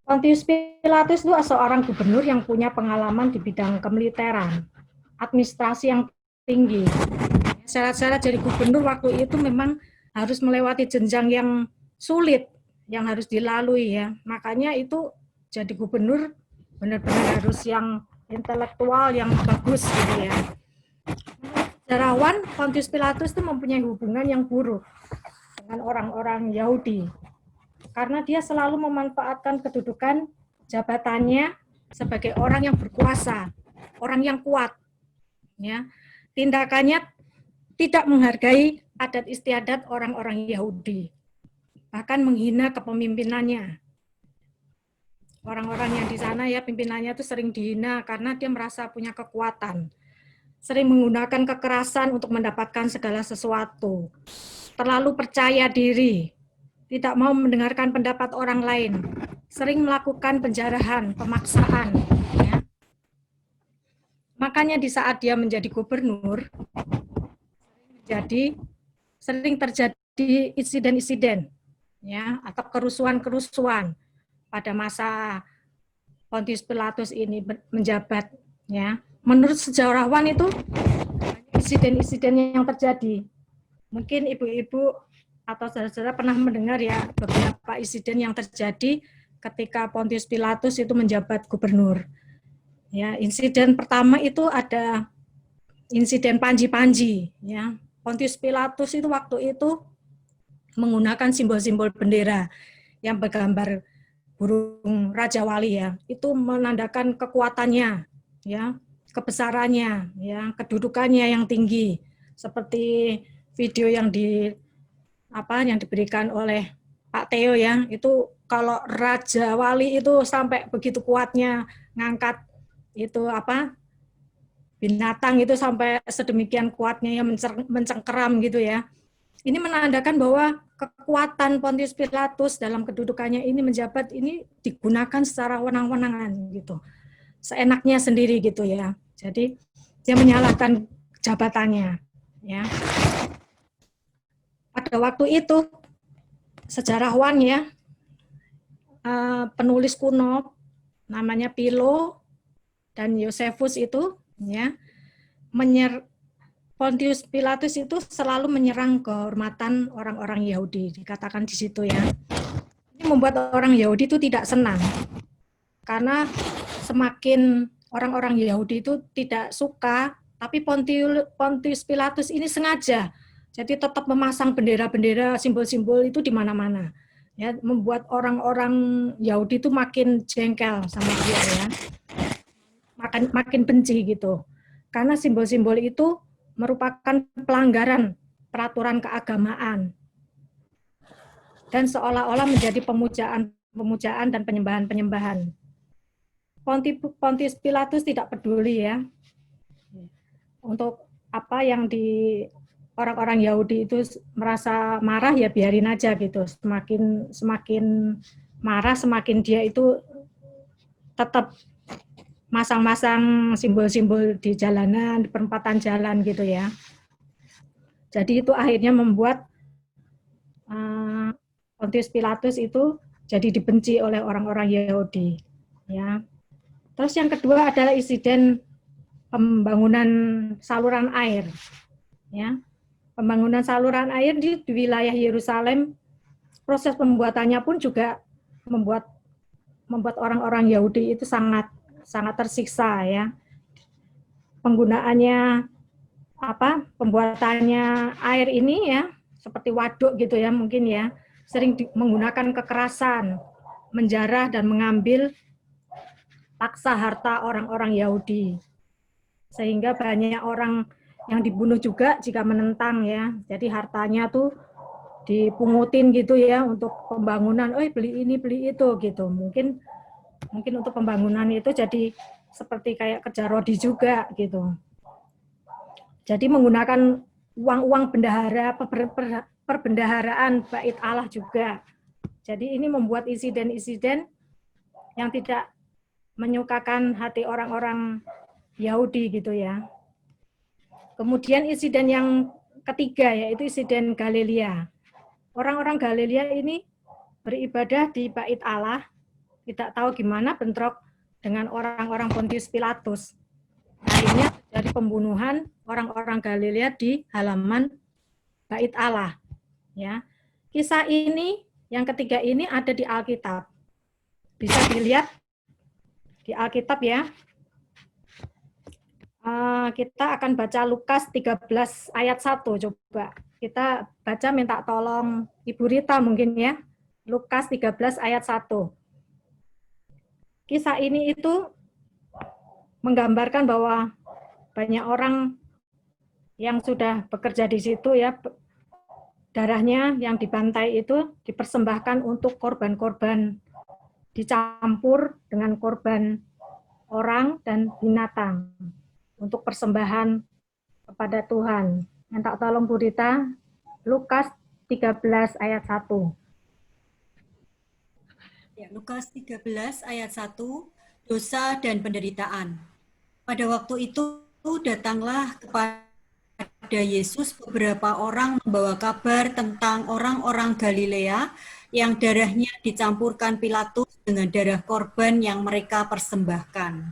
Pontius Pilatus itu seorang gubernur yang punya pengalaman di bidang kemiliteran, administrasi yang tinggi. Syarat-syarat jadi gubernur waktu itu memang harus melewati jenjang yang sulit, yang harus dilalui ya. Makanya itu jadi gubernur benar-benar harus yang intelektual, yang bagus gitu ya. Sejarawan, Pontius Pilatus itu mempunyai hubungan yang buruk dengan orang-orang Yahudi. Karena dia selalu memanfaatkan kedudukan jabatannya sebagai orang yang berkuasa, orang yang kuat. Ya. Tindakannya tidak menghargai adat istiadat orang-orang Yahudi, bahkan menghina kepemimpinannya. Orang-orang yang di sana ya pimpinannya itu sering dihina karena dia merasa punya kekuatan, sering menggunakan kekerasan untuk mendapatkan segala sesuatu, terlalu percaya diri, tidak mau mendengarkan pendapat orang lain, sering melakukan penjarahan, pemaksaan, makanya di saat dia menjadi gubernur, sering terjadi insiden-insiden, ya, atau kerusuhan-kerusuhan pada masa Pontius Pilatus ini menjabat, ya. Menurut sejarawan itu insiden-insiden yang terjadi. Mungkin ibu-ibu atau saudara-saudara pernah mendengar ya beberapa insiden yang terjadi ketika Pontius Pilatus itu menjabat gubernur. Ya, insiden pertama itu ada insiden Panji-Panji, ya. Pontius Pilatus itu waktu itu menggunakan simbol-simbol bendera yang bergambar burung Raja Wali, ya. Itu menandakan kekuatannya, ya, kebesarannya, ya, kedudukannya yang tinggi. Seperti video yang diberikan oleh Pak Theo, ya. Itu kalau Raja Wali itu sampai begitu kuatnya ngangkat itu binatang itu sampai sedemikian kuatnya ya mencengkeram gitu ya. Ini menandakan bahwa kekuatan Pontius Pilatus dalam kedudukannya ini menjabat ini digunakan secara wenang-wenangan gitu. Seenaknya sendiri gitu ya. Jadi dia menyalahkan jabatannya ya. Pada waktu itu sejarawan ya, penulis kuno namanya Philo dan Josephus itu ya, Pontius Pilatus itu selalu menyerang kehormatan orang-orang Yahudi, dikatakan di situ ya. Ini membuat orang Yahudi itu tidak senang, karena semakin orang-orang Yahudi itu tidak suka, tapi Pontius Pilatus ini sengaja, jadi tetap memasang bendera-bendera, simbol-simbol itu di mana-mana, ya, membuat orang-orang Yahudi itu makin jengkel sama dia ya. Makin benci gitu. Karena simbol-simbol itu merupakan pelanggaran peraturan keagamaan. Dan seolah-olah menjadi pemujaan dan penyembahan-penyembahan. Pontius Pilatus tidak peduli ya. Untuk apa yang di orang-orang Yahudi itu merasa marah ya biarin aja gitu. Semakin marah, semakin dia itu tetap masang-masang simbol-simbol di jalanan, di perempatan jalan gitu ya. Jadi itu akhirnya membuat Pontius Pilatus itu jadi dibenci oleh orang-orang Yahudi. Ya. Terus yang kedua adalah insiden pembangunan saluran air. Ya. Pembangunan saluran air di wilayah Yerusalem, proses pembuatannya pun juga membuat orang-orang Yahudi itu sangat tersiksa ya. Penggunaannya pembuatannya air ini ya seperti waduk gitu ya mungkin ya, sering menggunakan kekerasan, menjarah dan mengambil paksa harta orang-orang Yahudi. Sehingga banyak orang yang dibunuh juga jika menentang ya. Jadi hartanya tuh dipungutin gitu ya untuk pembangunan, beli ini beli itu gitu. Mungkin untuk pembangunan itu jadi seperti kayak kerja rodi juga gitu. Jadi menggunakan uang-uang bendahara, perbendaharaan bait Allah juga. Jadi ini membuat insiden-insiden yang tidak menyukakan hati orang-orang Yahudi gitu ya. Kemudian insiden yang ketiga yaitu insiden Galilea. Orang-orang Galilea ini beribadah di bait Allah, tidak tahu gimana bentrok dengan orang-orang Pontius Pilatus. Akhirnya terjadi pembunuhan orang-orang Galilea di halaman bait Allah. Ya, kisah ini yang ketiga ini ada di Alkitab. Bisa dilihat di Alkitab ya. Kita akan baca Lukas 13 ayat 1 coba. Kita baca minta tolong Ibu Rita mungkin ya. Lukas 13 ayat 1. Kisah ini itu menggambarkan bahwa banyak orang yang sudah bekerja di situ ya, darahnya yang dibantai itu dipersembahkan untuk korban-korban, dicampur dengan korban orang dan binatang untuk persembahan kepada Tuhan. Minta tolong Bu Rita, Lukas 13 ayat 1.
Ya, Lukas 13 ayat 1, dosa dan penderitaan. Pada waktu itu datanglah kepada Yesus beberapa orang membawa kabar tentang orang-orang Galilea yang darahnya dicampurkan Pilatus dengan darah korban yang mereka persembahkan.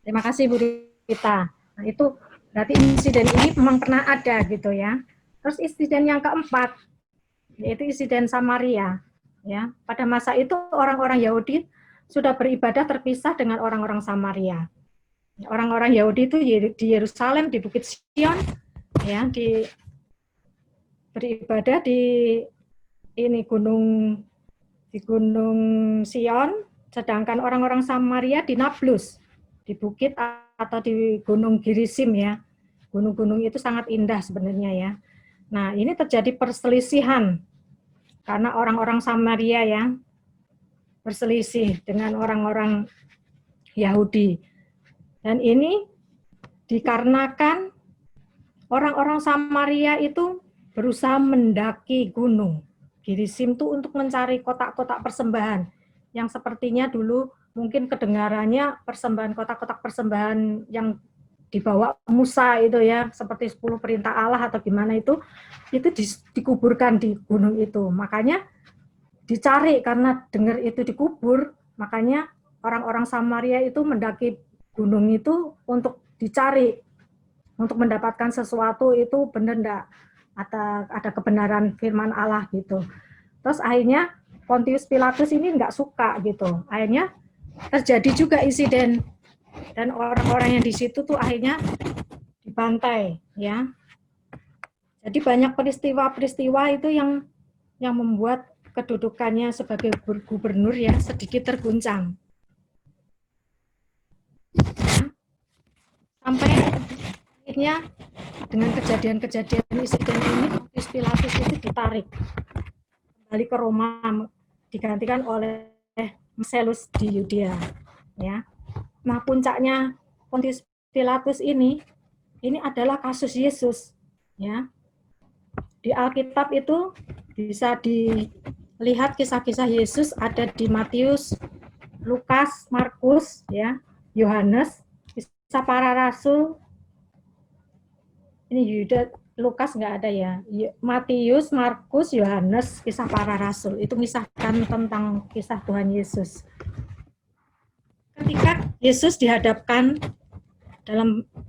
Terima kasih Bu Rita. Nah, itu berarti insiden ini memang pernah ada gitu ya. Terus insiden yang keempat, yaitu insiden Samaria. Ya, pada masa itu orang-orang Yahudi sudah beribadah terpisah dengan orang-orang Samaria. Orang-orang Yahudi itu di Yerusalem, di Bukit Sion, ya, beribadah di gunung Sion, sedangkan orang-orang Samaria di Nablus, di bukit atau di gunung Gerisim ya. Gunung-gunung itu sangat indah sebenarnya ya. Nah, ini terjadi perselisihan karena orang-orang Samaria ya berselisih dengan orang-orang Yahudi. Dan ini dikarenakan orang-orang Samaria itu berusaha mendaki gunung Gerisim itu untuk mencari kotak-kotak persembahan yang sepertinya dulu mungkin kedengarannya persembahan kotak-kotak persembahan yang dibawa Musa itu ya, seperti 10 perintah Allah atau gimana itu dikuburkan di gunung itu. Makanya dicari karena dengar itu dikubur, makanya orang-orang Samaria itu mendaki gunung itu untuk dicari, untuk mendapatkan sesuatu itu benar enggak, ada kebenaran firman Allah gitu. Terus akhirnya Pontius Pilatus ini enggak suka gitu. Akhirnya terjadi juga insiden dan orang-orang yang di situ tuh akhirnya dibantai ya. Jadi banyak peristiwa-peristiwa itu yang membuat kedudukannya sebagai gubernur ya sedikit terguncang. Ya. Sampai akhirnya dengan kejadian-kejadian insiden ini Pontius Pilatus itu ditarik kembali ke Roma, digantikan oleh Marcellus di Yudea ya. Nah, puncaknya Pontius Pilatus ini adalah kasus Yesus ya. Di Alkitab itu bisa dilihat kisah-kisah Yesus ada di Matius, Lukas, Markus ya, Yohanes, kisah para rasul. Ini Yudas, Lukas nggak ada ya. Matius, Markus, Yohanes, kisah para rasul. Itu mengisahkan tentang kisah Tuhan Yesus. Ketika Yesus dihadapkan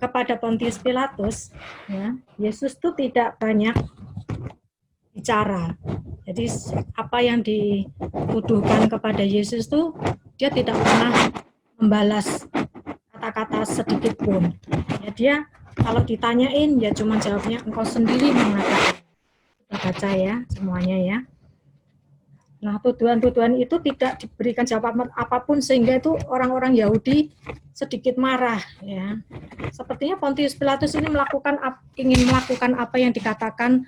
kepada Pontius Pilatus, ya, Yesus itu tidak banyak bicara. Jadi apa yang dituduhkan kepada Yesus itu dia tidak pernah membalas kata-kata sedikit pun. Ya, dia kalau ditanyain ya cuma jawabnya engkau sendiri mengatakan. Kita baca ya semuanya ya. Nah, tuduhan-tuduhan itu tidak diberikan jawaban apapun sehingga itu orang-orang Yahudi sedikit marah ya. Sepertinya Pontius Pilatus ini ingin melakukan apa yang dikatakan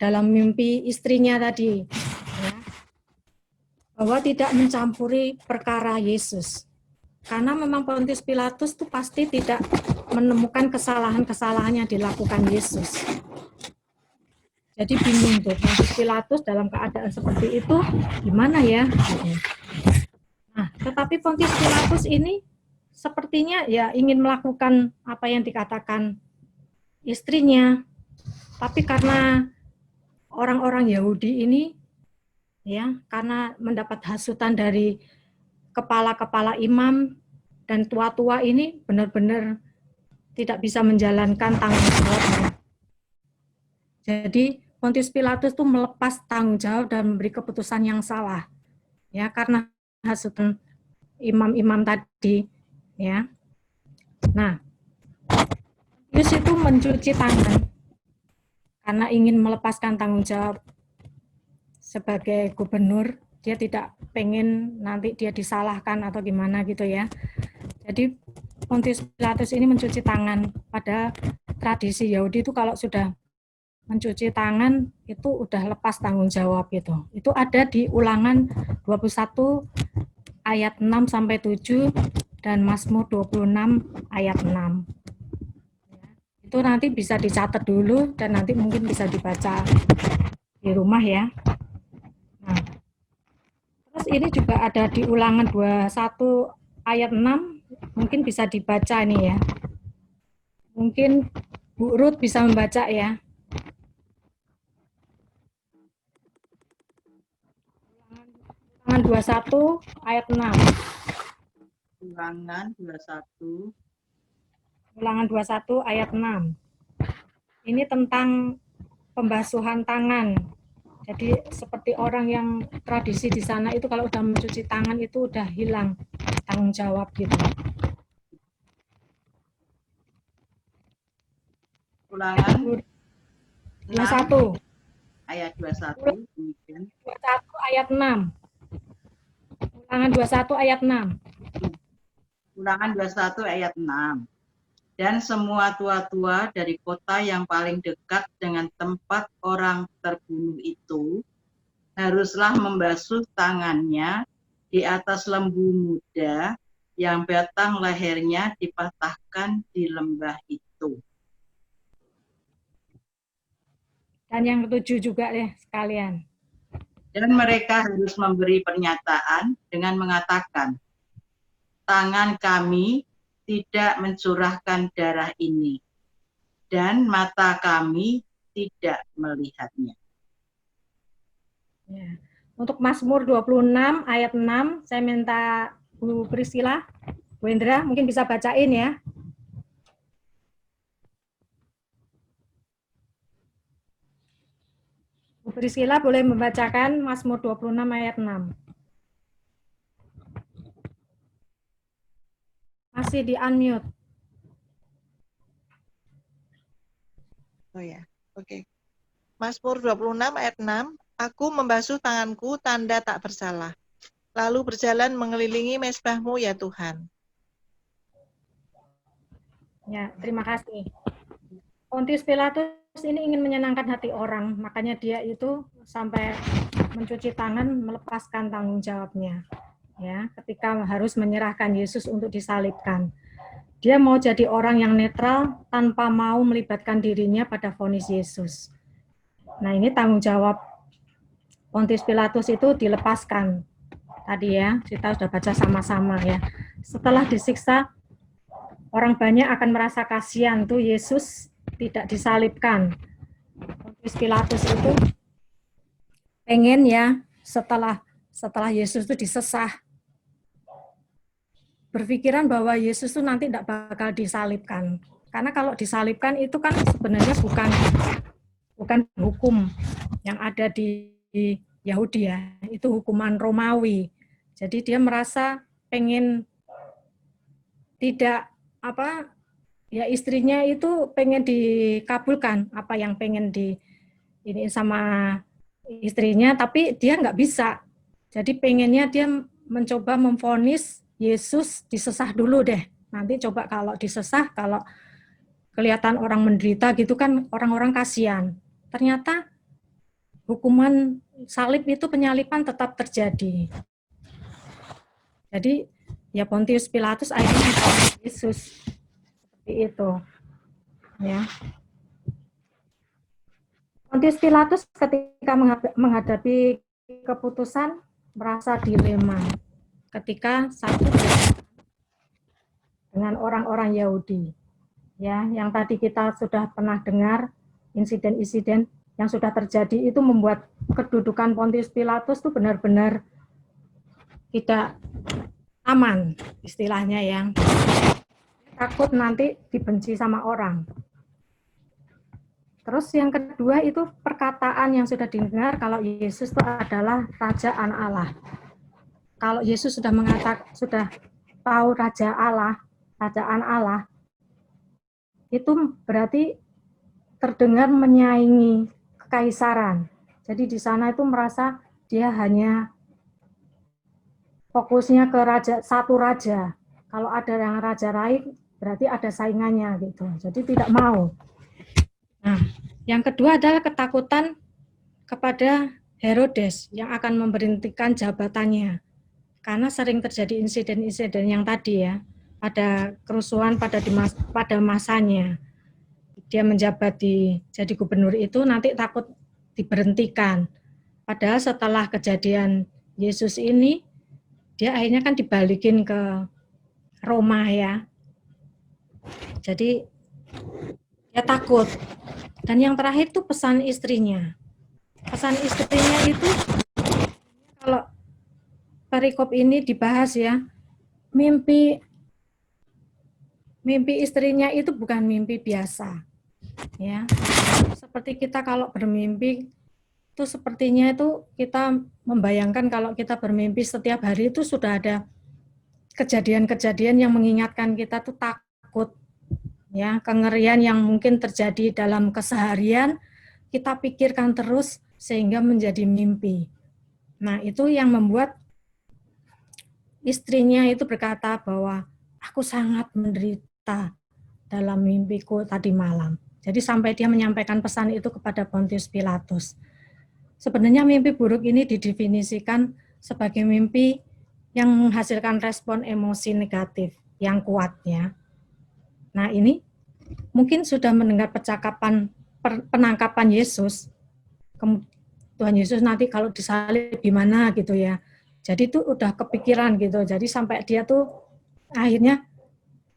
dalam mimpi istrinya tadi ya. Bahwa tidak mencampuri perkara Yesus. Karena memang Pontius Pilatus itu pasti tidak menemukan kesalahan-kesalahan yang dilakukan Yesus. Jadi bingung tuh, Pontius Pilatus dalam keadaan seperti itu gimana ya? Nah, tetapi Pontius Pilatus ini sepertinya ya ingin melakukan apa yang dikatakan istrinya, tapi karena orang-orang Yahudi ini ya, karena mendapat hasutan dari kepala-kepala imam dan tua-tua ini benar-benar tidak bisa menjalankan tanggung jawabnya. Jadi Pontius Pilatus itu melepas tanggung jawab dan memberi keputusan yang salah, ya karena hasutan imam-imam tadi, ya. Nah, Pontius itu mencuci tangan karena ingin melepaskan tanggung jawab sebagai gubernur. Dia tidak pengen nanti dia disalahkan atau gimana gitu ya. Jadi Pontius Pilatus ini mencuci tangan. Pada tradisi Yahudi itu kalau sudah mencuci tangan itu udah lepas tanggung jawab gitu. Itu ada di Ulangan 21 ayat 6 sampai 7 dan Mazmur 26 ayat 6. Itu nanti bisa dicatat dulu dan nanti mungkin bisa dibaca di rumah ya. Nah, terus ini juga ada di Ulangan 21 ayat 6 mungkin bisa dibaca nih ya. Mungkin Bu Ruth bisa membaca ya. Ulangan 21 ayat 6.
Ulangan 21.
Ulangan 21 ayat 6. Ini tentang pembasuhan tangan. Jadi seperti orang yang tradisi di sana itu kalau udah mencuci tangan itu udah hilang tanggung jawab gitu.
Ulangan
21.
Ayat 21. Demikian.
21 ayat 6. Ulangan 21 ayat 6.
Ulangan 21 ayat 6. Dan semua tua-tua dari kota yang paling dekat dengan tempat orang terbunuh itu haruslah membasuh tangannya di atas lembu muda yang batang lehernya dipatahkan di lembah itu.
Dan yang ketujuh juga deh sekalian.
Dan mereka harus memberi pernyataan dengan mengatakan, tangan kami tidak mencurahkan darah ini, dan mata kami tidak melihatnya.
Ya. Untuk Mazmur 26 ayat 6, saya minta Bu Priscila, Bu Indra mungkin bisa bacain ya. Bu Priscila boleh membacakan Mazmur 26 ayat 6. Masih di unmute.
Oh ya, oke. Mazmur 26 ayat 6, aku membasuh tanganku tanda tak bersalah, lalu berjalan mengelilingi mezbahmu ya Tuhan.
Ya, terima kasih. Pontius Pilatus ini ingin menyenangkan hati orang, makanya dia itu sampai mencuci tangan, melepaskan tanggung jawabnya. Ya, ketika harus menyerahkan Yesus untuk disalibkan. Dia mau jadi orang yang netral tanpa mau melibatkan dirinya pada vonis Yesus. Nah, ini tanggung jawab Pontius Pilatus itu dilepaskan. Tadi ya, kita sudah baca sama-sama ya. Setelah disiksa, orang banyak akan merasa kasihan tuh Yesus tidak disalibkan. Pontius Pilatus itu pengen ya setelah Yesus itu disesah, berpikiran bahwa Yesus itu nanti tidak bakal disalibkan. Karena kalau disalibkan itu kan sebenarnya bukan hukum yang ada di Yahudi ya, itu hukuman Romawi. Jadi dia merasa pengen tidak ya istrinya itu pengen dikabulkan apa yang pengen ini sama istrinya, tapi dia nggak bisa. Jadi pengennya dia mencoba memvonis Yesus disesah dulu deh. Nanti coba kalau disesah, kalau kelihatan orang menderita gitu kan orang-orang kasihan. Ternyata hukuman salib itu penyalipan tetap terjadi. Jadi ya Pontius Pilatus akhirnya Yesus seperti itu. Ya. Pontius Pilatus ketika menghadapi keputusan merasa dilema. Ketika satu dengan orang-orang Yahudi, ya, yang tadi kita sudah pernah dengar insiden-insiden yang sudah terjadi itu membuat kedudukan Pontius Pilatus itu benar-benar tidak aman, istilahnya yang takut nanti dibenci sama orang. Terus yang kedua itu perkataan yang sudah didengar kalau Yesus itu adalah Raja Anak Allah. Kalau Yesus sudah tahu Raja Allah, Raja Anak Allah, itu berarti terdengar menyaingi kekaisaran. Jadi di sana itu merasa dia hanya fokusnya ke satu raja. Kalau ada yang raja lain, berarti ada saingannya gitu. Jadi tidak mau. Nah, yang kedua adalah ketakutan kepada Herodes yang akan memberhentikan jabatannya. Karena sering terjadi insiden-insiden yang tadi ya, pada kerusuhan pada masanya. Dia menjabat jadi gubernur itu nanti takut diberhentikan. Padahal setelah kejadian Yesus ini, dia akhirnya kan dibalikin ke Roma ya. Jadi dia takut. Dan yang terakhir tuh pesan istrinya. Pesan istrinya itu kalau perikop ini dibahas ya, mimpi istrinya itu bukan mimpi biasa. Ya. Seperti kita kalau bermimpi itu sepertinya itu kita membayangkan kalau kita bermimpi setiap hari itu sudah ada kejadian-kejadian yang mengingatkan kita tuh takut. Ya, kengerian yang mungkin terjadi dalam keseharian kita pikirkan terus sehingga menjadi mimpi. Nah, itu yang membuat istrinya itu berkata bahwa aku sangat menderita dalam mimpiku tadi malam. Jadi sampai dia menyampaikan pesan itu kepada Pontius Pilatus. Sebenarnya mimpi buruk ini didefinisikan sebagai mimpi yang menghasilkan respon emosi negatif yang kuat ya. Nah, ini mungkin sudah mendengar percakapan penangkapan Yesus. Tuhan Yesus nanti kalau disalib gimana gitu ya. Jadi itu udah kepikiran gitu. Jadi sampai dia tuh akhirnya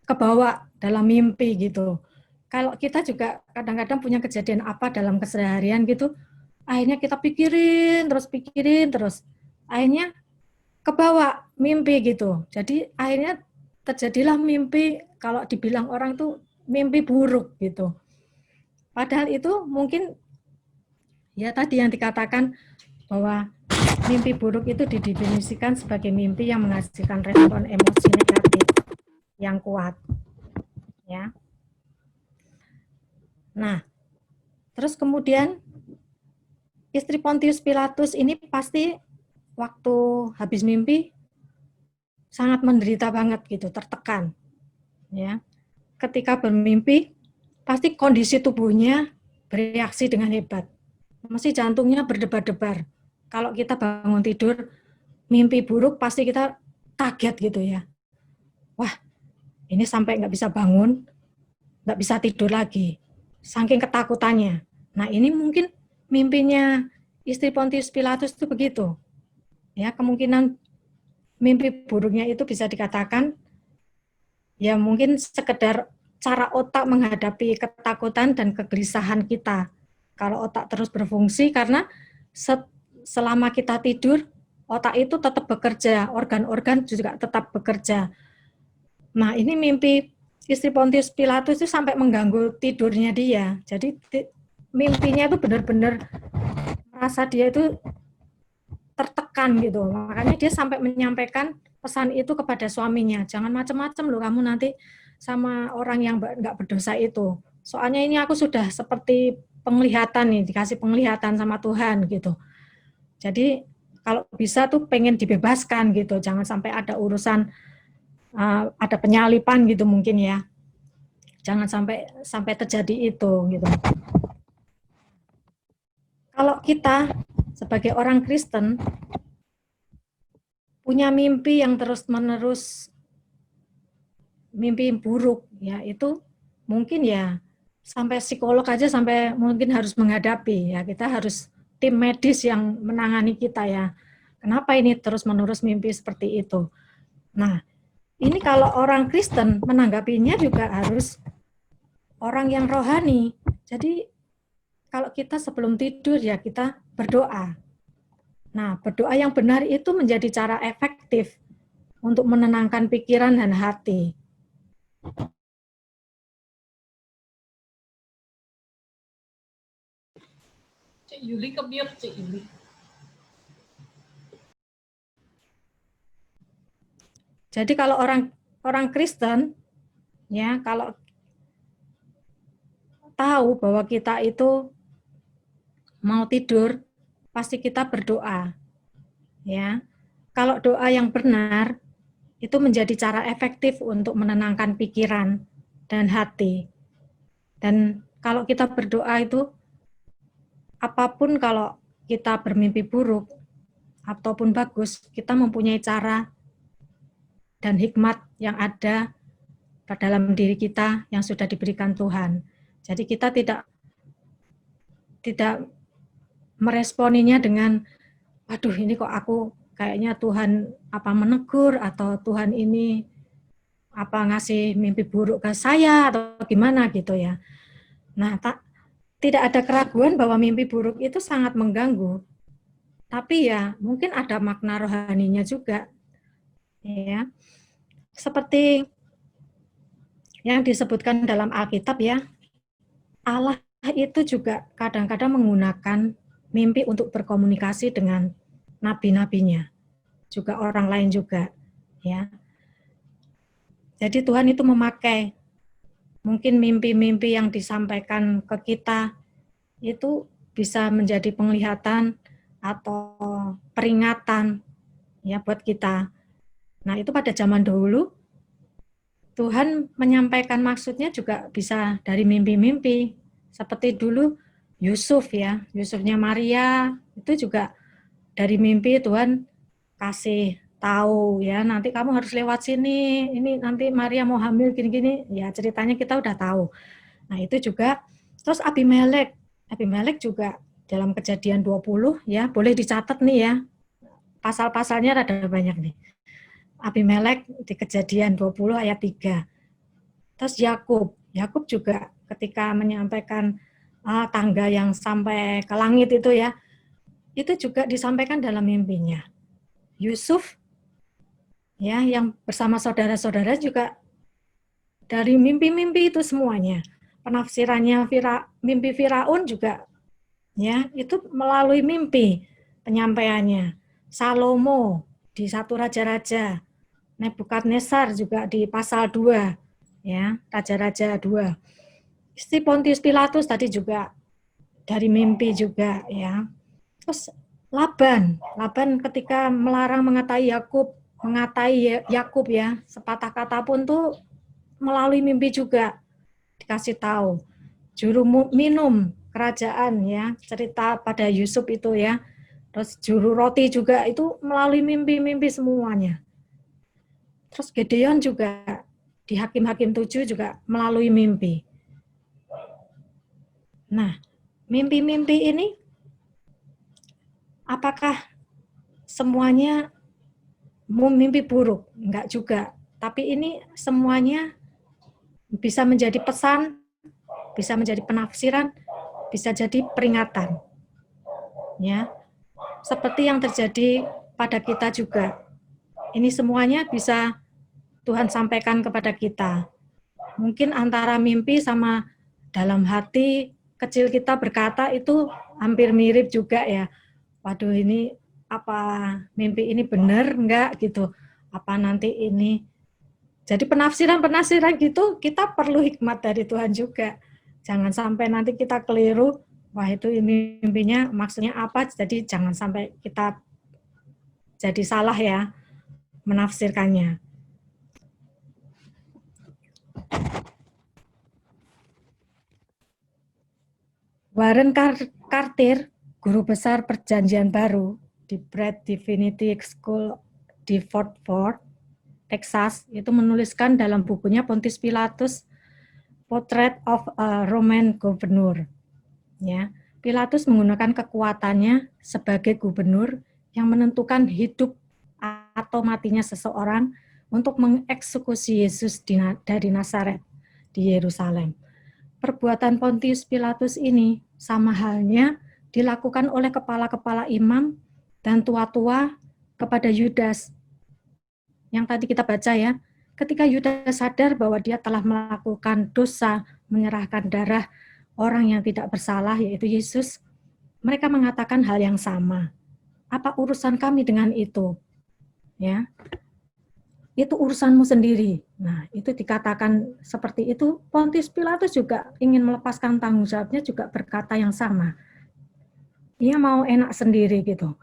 kebawa dalam mimpi gitu. Kalau kita juga kadang-kadang punya kejadian apa dalam keseharian gitu, akhirnya kita pikirin terus. Akhirnya kebawa mimpi gitu. Jadi akhirnya terjadilah mimpi, kalau dibilang orang tuh mimpi buruk gitu. Padahal itu mungkin ya tadi yang dikatakan bahwa mimpi buruk itu didefinisikan sebagai mimpi yang menghasilkan respon emosi negatif yang kuat. Ya. Nah, terus kemudian istri Pontius Pilatus ini pasti waktu habis mimpi sangat menderita banget gitu, tertekan. Ya. Ketika bermimpi, pasti kondisi tubuhnya bereaksi dengan hebat. Mesti jantungnya berdebar-debar. Kalau kita bangun tidur, mimpi buruk pasti kita kaget gitu ya. Wah, ini sampai nggak bisa bangun, nggak bisa tidur lagi. Saking ketakutannya. Nah, ini mungkin mimpinya istri Pontius Pilatus itu begitu. Ya, kemungkinan mimpi buruknya itu bisa dikatakan ya mungkin sekedar cara otak menghadapi ketakutan dan kegelisahan kita. Kalau otak terus berfungsi, karena selama kita tidur, otak itu tetap bekerja, organ-organ juga tetap bekerja. Nah, ini mimpi istri Pontius Pilatus itu sampai mengganggu tidurnya dia. Jadi mimpinya itu benar-benar merasa dia itu tertekan gitu. Makanya dia sampai menyampaikan pesan itu kepada suaminya, jangan macam-macam loh kamu nanti sama orang yang nggak berdosa itu. Soalnya ini aku sudah seperti penglihatan nih, dikasih penglihatan sama Tuhan gitu. Jadi kalau bisa tuh pengen dibebaskan gitu, jangan sampai ada urusan ada penyalipan gitu mungkin ya. Jangan sampai terjadi itu gitu. Kalau kita sebagai orang Kristen punya mimpi yang terus-menerus mimpi buruk ya, itu mungkin ya sampai psikolog aja sampai mungkin harus menghadapi ya, kita harus tim medis yang menangani kita ya. Kenapa ini terus-menerus mimpi seperti itu? Nah, ini kalau orang Kristen menanggapinya juga harus orang yang rohani. Jadi kalau kita sebelum tidur ya kita berdoa. Nah, berdoa yang benar itu menjadi cara efektif untuk menenangkan pikiran dan hati.
Cik Yuli ke-mute, Cik Yuli.
Jadi kalau orang Kristen ya, kalau tahu bahwa kita itu mau tidur, pasti kita berdoa. Ya. Kalau doa yang benar itu menjadi cara efektif untuk menenangkan pikiran dan hati. Dan kalau kita berdoa itu apapun, kalau kita bermimpi buruk ataupun bagus, kita mempunyai cara dan hikmat yang ada dalam diri kita yang sudah diberikan Tuhan. Jadi kita tidak meresponinya dengan aduh ini kok aku kayaknya Tuhan apa menegur, atau Tuhan ini ngasih mimpi buruk ke saya atau gimana gitu ya. Nah, tidak ada keraguan bahwa mimpi buruk itu sangat mengganggu. Tapi ya mungkin ada makna rohaninya juga. Ya. Seperti yang disebutkan dalam Alkitab ya, Allah itu juga kadang-kadang menggunakan mimpi untuk berkomunikasi dengan nabi-nabinya, juga orang lain juga, ya. Jadi Tuhan itu memakai mungkin mimpi-mimpi yang disampaikan ke kita itu bisa menjadi penglihatan atau peringatan ya buat kita. Nah, itu pada zaman dahulu Tuhan menyampaikan maksudnya juga bisa dari mimpi-mimpi. Seperti dulu Yusuf ya, Yusufnya Maria, itu juga dari mimpi Tuhan kasih tahu ya, nanti kamu harus lewat sini, ini nanti Maria mau hamil gini-gini, ya ceritanya kita udah tahu. Nah itu juga, terus Abimelek juga dalam Kejadian 20 ya, boleh dicatat nih ya, pasal-pasalnya ada banyak nih. Abimelek di Kejadian 20 ayat 3. Terus Yakub juga ketika menyampaikan tangga yang sampai ke langit itu ya, itu juga disampaikan dalam mimpinya. Yusuf ya yang bersama saudara-saudara juga dari mimpi-mimpi itu semuanya. Penafsirannya mimpi Firaun juga ya, itu melalui mimpi penyampaiannya. Salomo di 1 Raja-Raja, Nebukadnezar juga di pasal 2 ya, Raja-Raja 2. Si Pontius Pilatus tadi juga dari mimpi juga ya. Terus Laban ketika melarang mengatai Yakub ya, sepatah kata pun tuh melalui mimpi juga dikasih tahu. Juru minum kerajaan ya, cerita pada Yusuf itu ya. Terus juru roti juga itu melalui mimpi-mimpi semuanya. Terus Gedeon juga di Hakim-Hakim 7 juga melalui mimpi. Nah, mimpi-mimpi ini apakah semuanya mimpi buruk? Enggak juga. Tapi ini semuanya bisa menjadi pesan, bisa menjadi penafsiran, bisa jadi peringatan. Ya. Seperti yang terjadi pada kita juga. Ini semuanya bisa Tuhan sampaikan kepada kita. Mungkin antara mimpi sama dalam hati kecil kita berkata itu hampir mirip juga ya. Waduh ini apa mimpi ini benar enggak gitu. Apa nanti ini. Jadi penafsiran gitu kita perlu hikmat dari Tuhan juga. Jangan sampai nanti kita keliru, wah itu mimpinya maksudnya apa, jadi jangan sampai kita jadi salah ya menafsirkannya. Warren Carter, guru besar Perjanjian Baru di Pratt Divinity School di Fort Worth, Texas, itu menuliskan dalam bukunya Pontius Pilatus, Portrait of a Roman Governor. Ya, Pilatus menggunakan kekuatannya sebagai gubernur yang menentukan hidup atau matinya seseorang untuk mengeksekusi Yesus dari Nazaret di Yerusalem. Perbuatan Pontius Pilatus ini sama halnya dilakukan oleh kepala-kepala imam dan tua-tua kepada Yudas. Yang tadi kita baca ya, ketika Yudas sadar bahwa dia telah melakukan dosa, menyerahkan darah orang yang tidak bersalah, yaitu Yesus, mereka mengatakan hal yang sama. Apa urusan kami dengan itu? Ya, itu urusanmu sendiri. Nah, itu dikatakan seperti itu. Pontius Pilatus juga ingin melepaskan tanggung jawabnya, juga berkata yang sama. Ia mau enak sendiri gitu.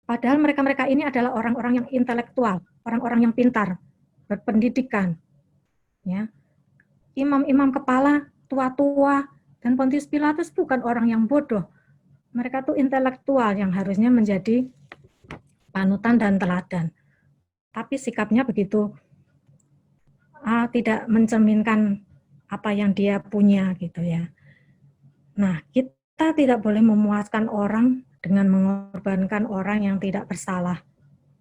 Padahal mereka-mereka ini adalah orang-orang yang intelektual, orang-orang yang pintar, berpendidikan. Ya. Imam-imam kepala, tua-tua, dan Pontius Pilatus bukan orang yang bodoh. Mereka tuh intelektual yang harusnya menjadi panutan dan teladan. Tapi sikapnya begitu tidak mencerminkan apa yang dia punya gitu ya. Nah, kita tidak boleh memuaskan orang dengan mengorbankan orang yang tidak bersalah.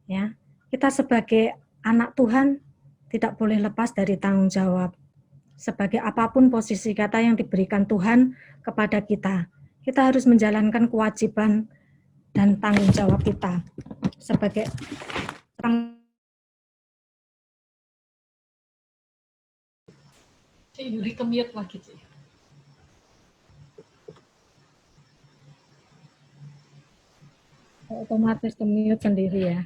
Ya, kita sebagai anak Tuhan tidak boleh lepas dari tanggung jawab. Sebagai apapun posisi kata yang diberikan Tuhan kepada kita, kita harus menjalankan kewajiban dan tanggung jawab kita sebagai orang.
Cik Yuri ke-mute lagi, Cik.
Otomatis ke-mute sendiri ya.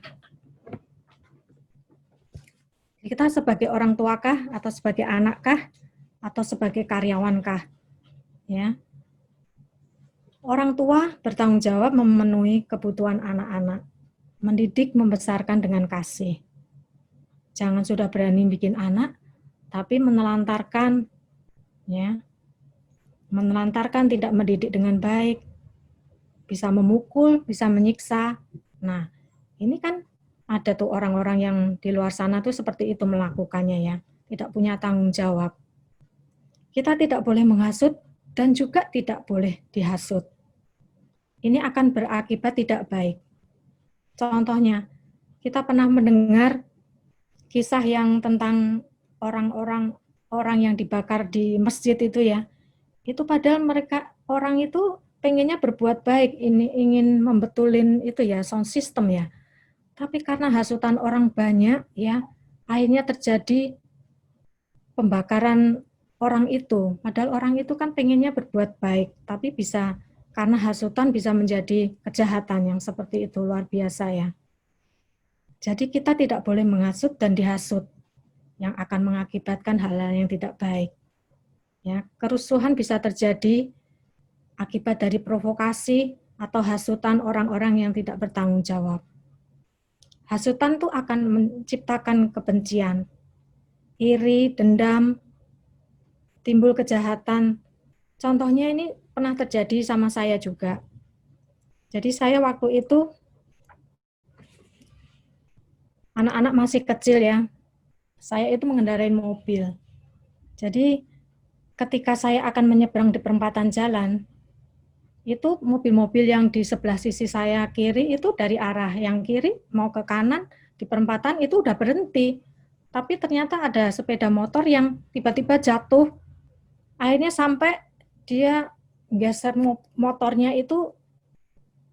Kita sebagai orang tuakah, atau sebagai anakkah, atau sebagai karyawankah? Ya. Orang tua bertanggung jawab memenuhi kebutuhan anak-anak, mendidik, membesarkan dengan kasih. Jangan sudah berani bikin anak, tapi menelantarkan, ya, menelantarkan, tidak mendidik dengan baik, bisa memukul, bisa menyiksa. Nah, ini kan ada tuh orang-orang yang di luar sana tuh seperti itu melakukannya ya, tidak punya tanggung jawab. Kita tidak boleh menghasut dan juga tidak boleh dihasut. Ini akan berakibat tidak baik. Contohnya, kita pernah mendengar kisah yang tentang orang yang dibakar di masjid itu ya. Itu padahal mereka orang itu pengennya berbuat baik, ini ingin membetulin itu ya, sound system ya. Tapi karena hasutan orang banyak ya, akhirnya terjadi pembakaran orang itu. Padahal orang itu kan pengennya berbuat baik, tapi bisa karena hasutan bisa menjadi kejahatan yang seperti itu, luar biasa ya. Jadi kita tidak boleh menghasut dan dihasut yang akan mengakibatkan hal-hal yang tidak baik. Ya, kerusuhan bisa terjadi akibat dari provokasi atau hasutan orang-orang yang tidak bertanggung jawab. Hasutan itu akan menciptakan kebencian, iri, dendam, timbul kejahatan. Contohnya ini pernah terjadi sama saya juga. Jadi saya waktu itu, anak-anak masih kecil ya, saya itu mengendarai mobil. Jadi ketika saya akan menyeberang di perempatan jalan, itu mobil-mobil yang di sebelah sisi saya kiri itu dari arah yang kiri mau ke kanan di perempatan itu udah berhenti. Tapi ternyata ada sepeda motor yang tiba-tiba jatuh. Akhirnya sampai dia geser motornya itu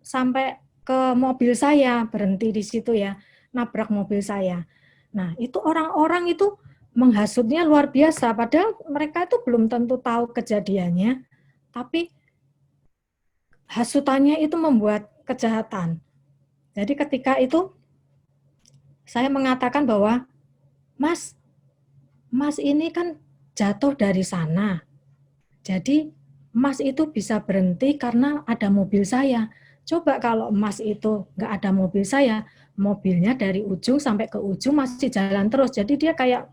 sampai ke mobil saya, berhenti di situ ya, nabrak mobil saya. Nah, itu orang-orang itu menghasutnya luar biasa, padahal mereka itu belum tentu tahu kejadiannya, tapi hasutannya itu membuat kejahatan. Jadi ketika itu saya mengatakan bahwa Mas ini kan jatuh dari sana. Jadi Mas itu bisa berhenti karena ada mobil saya. Coba kalau Mas itu nggak ada mobil saya, mobilnya dari ujung sampai ke ujung masih jalan terus. Jadi dia kayak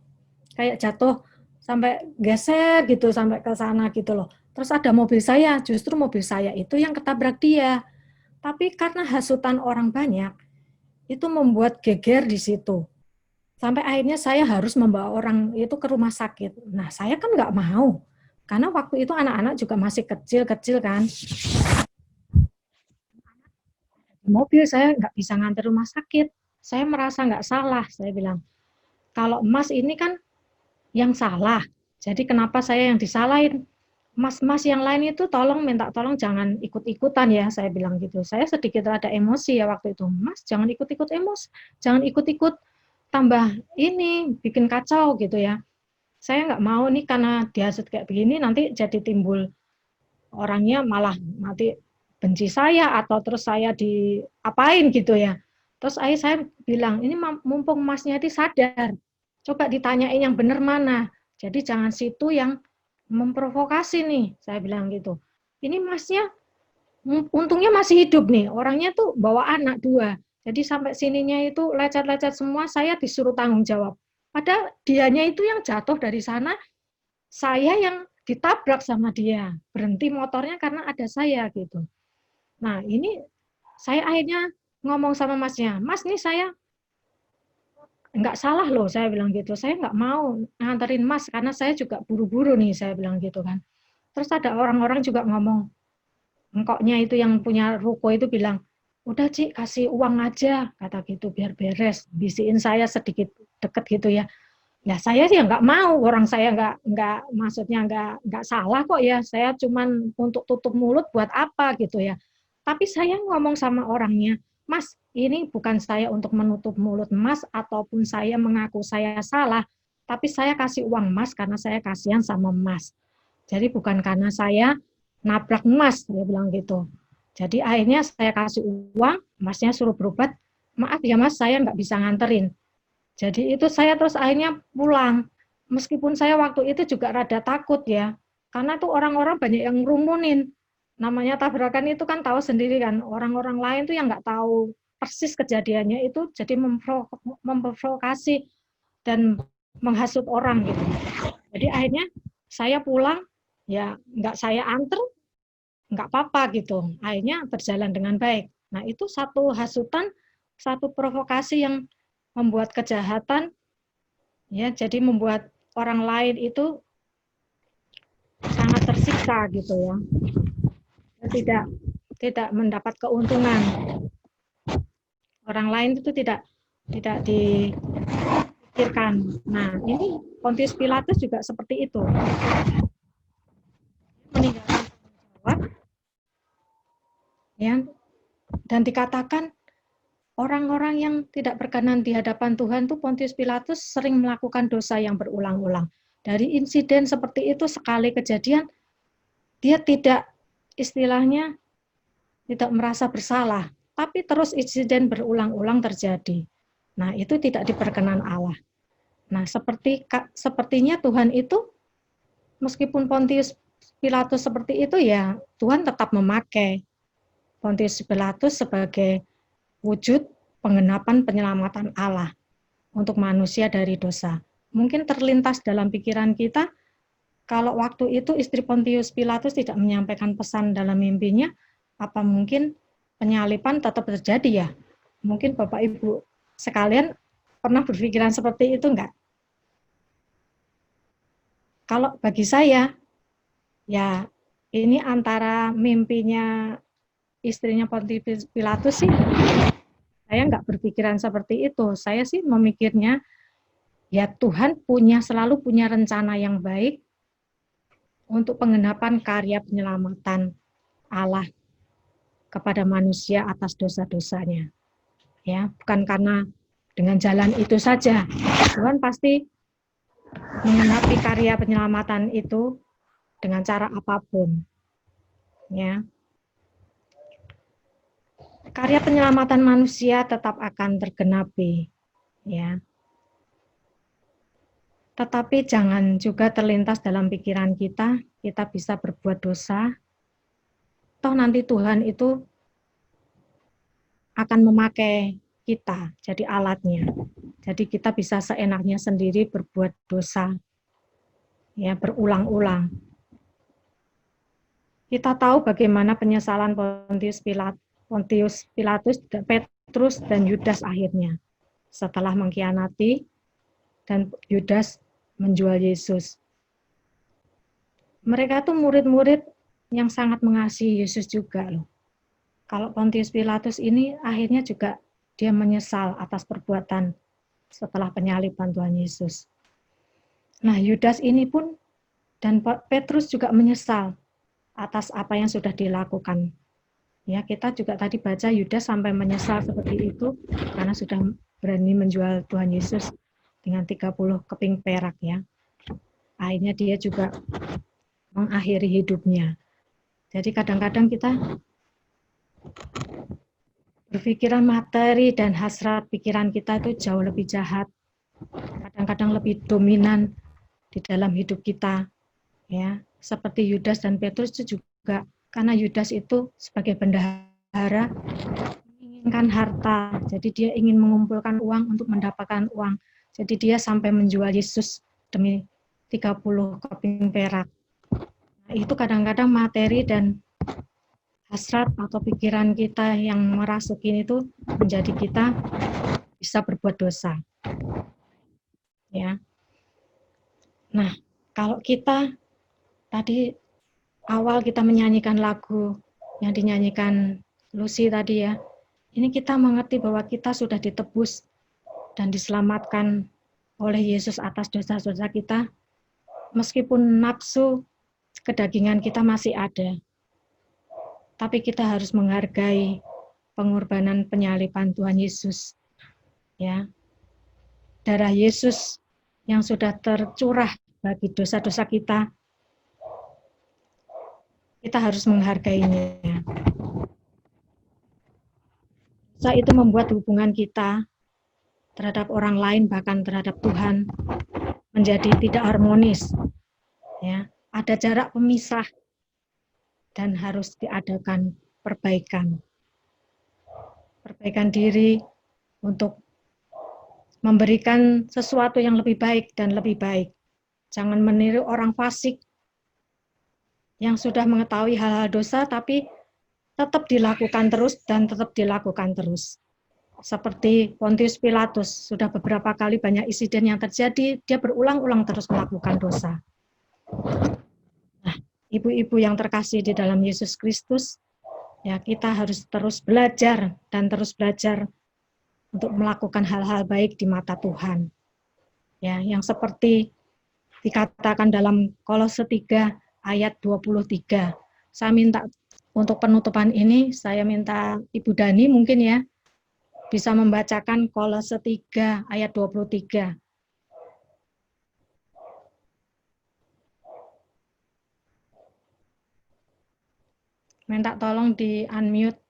jatuh sampai geser gitu sampai ke sana gitu loh. Terus ada mobil saya, justru mobil saya itu yang ketabrak dia. Tapi karena hasutan orang banyak, itu membuat geger di situ. Sampai akhirnya saya harus membawa orang itu ke rumah sakit. Nah, saya kan nggak mau. Karena waktu itu anak-anak juga masih kecil-kecil kan. Mobil saya nggak bisa nganter rumah sakit. Saya merasa nggak salah, saya bilang. Kalau Mas ini kan yang salah, jadi kenapa saya yang disalahin? Mas-mas yang lain itu minta tolong jangan ikut-ikutan ya, saya bilang gitu. Saya sedikit rada emosi ya waktu itu. Mas, jangan ikut-ikut emosi, jangan ikut-ikut tambah ini, bikin kacau gitu ya. Saya nggak mau nih karena dihasut kayak begini, nanti jadi timbul orangnya malah nanti benci saya atau terus saya diapain gitu ya. Terus saya bilang, ini mumpung masnya itu sadar, coba ditanyain yang benar mana. Jadi jangan situ yang memprovokasi nih, saya bilang gitu. Ini masnya, untungnya masih hidup nih, orangnya tuh bawa anak 2. Jadi sampai sininya itu lecet-lecet semua, saya disuruh tanggung jawab. Padahal dianya itu yang jatuh dari sana, saya yang ditabrak sama dia. Berhenti motornya karena ada saya gitu. Nah ini saya akhirnya ngomong sama masnya, Mas nih saya nggak salah loh, saya bilang gitu. Saya nggak mau nganterin Mas karena saya juga buru-buru nih, saya bilang gitu kan. Terus ada orang-orang juga ngomong, engkoknya itu yang punya ruko itu bilang, udah Ci, kasih uang aja, kata gitu, biar beres. Bisiin saya sedikit deket gitu ya. Ya saya sih nggak mau, orang saya nggak maksudnya nggak salah kok ya. Saya cuman untuk tutup mulut buat apa gitu ya. Tapi saya ngomong sama orangnya, Mas, ini bukan saya untuk menutup mulut Mas ataupun saya mengaku saya salah, tapi saya kasih uang Mas karena saya kasihan sama Mas. Jadi bukan karena saya nabrak Mas, dia bilang gitu. Jadi akhirnya saya kasih uang, Masnya suruh berobat, maaf ya Mas, saya nggak bisa nganterin. Jadi itu saya terus akhirnya pulang. Meskipun saya waktu itu juga rada takut ya, karena tuh orang-orang banyak yang ngerumunin. Namanya tabrakan itu kan tahu sendiri kan, orang-orang lain tuh yang nggak tahu persis kejadiannya itu jadi memprovokasi dan menghasut orang gitu. Jadi akhirnya saya pulang, ya nggak saya anter, nggak apa-apa gitu. Akhirnya berjalan dengan baik. Nah itu satu hasutan, satu provokasi yang membuat kejahatan, ya jadi membuat orang lain itu sangat tersiksa gitu ya. Tidak mendapat keuntungan. Orang lain itu tidak dipikirkan. Nah ini Pontius Pilatus juga seperti itu. Meninggalkan jawab, ya, dan dikatakan orang-orang yang tidak berkenan di hadapan Tuhan tuh Pontius Pilatus sering melakukan dosa yang berulang-ulang. Dari insiden seperti itu sekali kejadian, dia tidak istilahnya tidak merasa bersalah, tapi terus insiden berulang-ulang terjadi. Nah, itu tidak diperkenan Allah. Nah, sepertinya Tuhan itu meskipun Pontius Pilatus seperti itu ya, Tuhan tetap memakai Pontius Pilatus sebagai wujud penggenapan penyelamatan Allah untuk manusia dari dosa. Mungkin terlintas dalam pikiran kita, kalau waktu itu istri Pontius Pilatus tidak menyampaikan pesan dalam mimpinya, apa mungkin penyaliban tetap terjadi ya? Mungkin Bapak Ibu sekalian pernah berpikiran seperti itu enggak? Kalau bagi saya, ya ini antara mimpinya istrinya Pontius Pilatus sih, saya nggak berpikiran seperti itu. Saya sih memikirnya, ya Tuhan selalu punya rencana yang baik untuk penggenapan karya penyelamatan Allah kepada manusia atas dosa-dosanya. Ya, bukan karena dengan jalan itu saja. Tuhan pasti menggenapi karya penyelamatan itu dengan cara apapun. Ya. Karya penyelamatan manusia tetap akan tergenapi, ya. Tetapi jangan juga terlintas dalam pikiran kita bisa berbuat dosa, toh nanti Tuhan itu akan memakai kita jadi alatnya. Jadi kita bisa seenaknya sendiri berbuat dosa, ya berulang-ulang. Kita tahu bagaimana penyesalan Pontius Pilatus, Petrus, dan Yudas akhirnya. Setelah mengkhianati, dan Yudas menjual Yesus. Mereka tuh murid-murid yang sangat mengasihi Yesus juga loh. Kalau Pontius Pilatus ini akhirnya juga dia menyesal atas perbuatan setelah penyaliban Tuhan Yesus. Nah Yudas ini pun dan Petrus juga menyesal atas apa yang sudah dilakukan. Ya, kita juga tadi baca Yudas sampai menyesal seperti itu karena sudah berani menjual Tuhan Yesus dengan 30 keping perak ya. Akhirnya dia juga mengakhiri hidupnya. Jadi kadang-kadang kita berpikiran materi dan hasrat pikiran kita itu jauh lebih jahat. Kadang-kadang lebih dominan di dalam hidup kita. Ya, seperti Yudas dan Petrus itu juga karena Yudas itu sebagai bendahara menginginkan harta, jadi dia ingin mengumpulkan uang untuk mendapatkan uang. Jadi dia sampai menjual Yesus demi 30 keping perak. Nah, itu kadang-kadang materi dan hasrat atau pikiran kita yang merasukin itu menjadi kita bisa berbuat dosa. Ya. Nah, kalau kita tadi awal kita menyanyikan lagu yang dinyanyikan Lucy tadi ya, Ini kita mengerti bahwa kita sudah ditebus dan diselamatkan oleh Yesus atas dosa-dosa kita, meskipun nafsu kedagingan kita masih ada. Tapi kita harus menghargai pengorbanan penyaliban Tuhan Yesus. Ya. Darah Yesus yang sudah tercurah bagi dosa-dosa kita harus menghargainya. Dosa itu membuat hubungan kita terhadap orang lain, bahkan terhadap Tuhan, menjadi tidak harmonis. Ya, ada jarak pemisah dan harus diadakan perbaikan. Perbaikan diri untuk memberikan sesuatu yang lebih baik dan lebih baik. Jangan meniru orang fasik yang sudah mengetahui hal-hal dosa, tapi tetap dilakukan terus dan tetap dilakukan terus. Seperti Pontius Pilatus, sudah beberapa kali banyak insiden yang terjadi, dia berulang-ulang terus melakukan dosa. Nah, ibu-ibu yang terkasih di dalam Yesus Kristus, ya kita harus terus belajar dan terus belajar untuk melakukan hal-hal baik di mata Tuhan. Ya, yang seperti dikatakan dalam Kolose 3 ayat 23. Saya minta untuk penutupan ini, saya minta Ibu Dani mungkin ya, bisa membacakan Kolose 3 ayat 23. Minta tolong di unmute.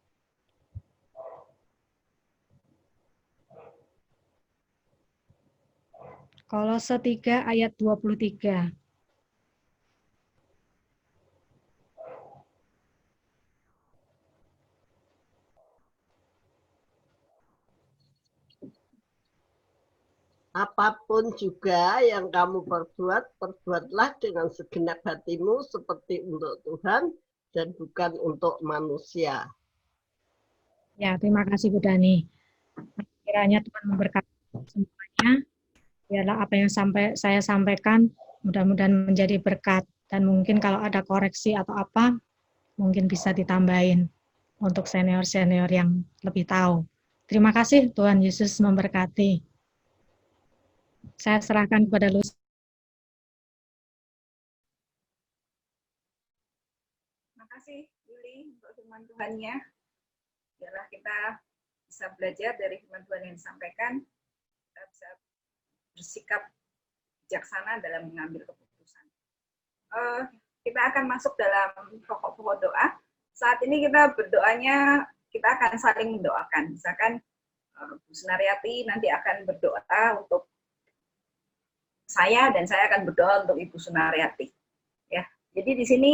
Kolose 3 ayat 23.
Apapun juga yang kamu perbuat, perbuatlah dengan segenap hatimu seperti untuk Tuhan dan bukan untuk manusia.
Ya, terima kasih Bu Dani. Kiranya Tuhan memberkati semuanya. Biarlah apa yang saya sampaikan mudah-mudahan menjadi berkat. Dan mungkin kalau ada koreksi atau apa, mungkin bisa ditambahin untuk senior-senior yang lebih tahu. Terima kasih, Tuhan Yesus memberkati. Saya serahkan kepada Lucy.
Terima kasih, Yuli, untuk firman Tuhannya. Biarlah kita bisa belajar dari firman Tuhan yang disampaikan, kita bisa bersikap bijaksana dalam mengambil keputusan. Kita akan masuk dalam pokok-pokok doa. Saat ini kita berdoanya, kita akan saling mendoakan. Misalkan Bu Sunariati nanti akan berdoa untuk saya dan saya akan berdoa untuk Ibu Sunariati. Ya, jadi di sini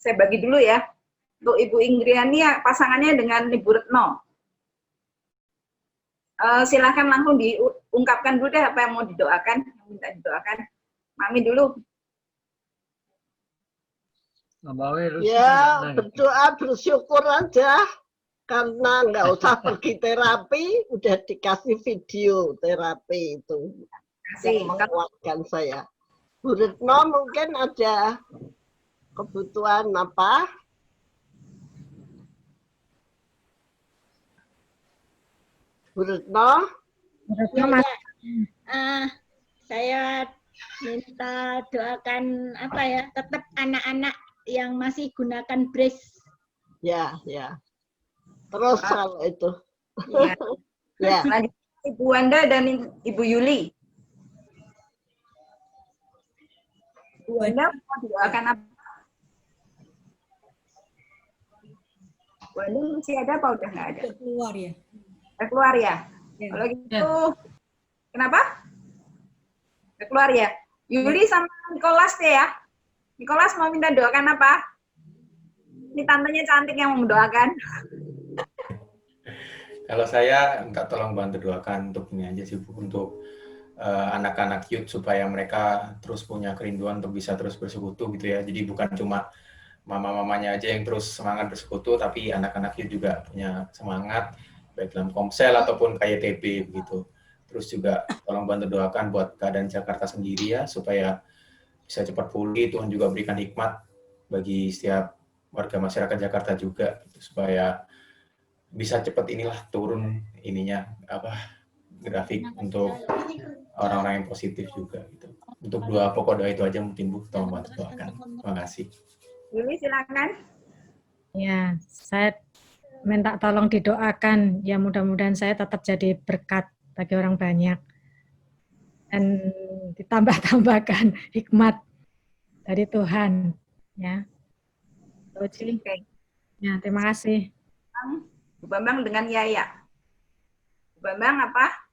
saya bagi dulu ya. Untuk Ibu Ingriani pasangannya dengan Ibu Retno. Silakan langsung diungkapkan dulu deh apa yang mau didoakan, yang minta didoakan. Mami dulu.
Ya, berdoa bersyukur aja. Karena nggak usah pergi terapi, udah dikasih video terapi itu. Yang menguatkan saya. Bu Retno mungkin ada kebutuhan apa? Bu Retno?
Saya minta doakan apa ya, tetap anak-anak yang masih gunakan brace.
Ya, ya. Terus kalau itu.
Ya. Lanjut Ibu Wanda dan Ibu Yuli. Ibu Wanda mau doakan apa? Wanda masih ada apa udah nggak ada?
Keluar ya.
Keluar ya? Ya. Kalau gitu, kenapa? Keluar ya? Yuli sama Nicholas ya? Nicholas mau minta doakan apa? Ini tantenya cantik yang mau mendoakan.
Kalau saya minta tolong bantu doakan untuk ini aja sih, Bu, untuk anak-anak youth supaya mereka terus punya kerinduan untuk bisa terus bersekutu gitu ya. Jadi bukan cuma mama-mamanya aja yang terus semangat bersekutu, tapi anak-anak youth juga punya semangat baik dalam Komsel ataupun KYTB begitu. Terus juga tolong bantu doakan buat keadaan Jakarta sendiri ya, supaya bisa cepat pulih. Tuhan juga berikan hikmat bagi setiap warga masyarakat Jakarta juga, gitu, supaya bisa cepat inilah turun ininya grafik untuk orang-orang yang positif juga gitu. Untuk pokok doa itu aja mungkin Bu, tolong bantu doakan. Terima kasih.
Yuli silakan.
Ya, saya minta tolong didoakan ya, mudah-mudahan saya tetap jadi berkat bagi orang banyak dan ditambah-tambahkan hikmat dari Tuhan ya. Uji. Ya, terima kasih.
Bu Bambang dengan Yaya. Bu Bambang apa?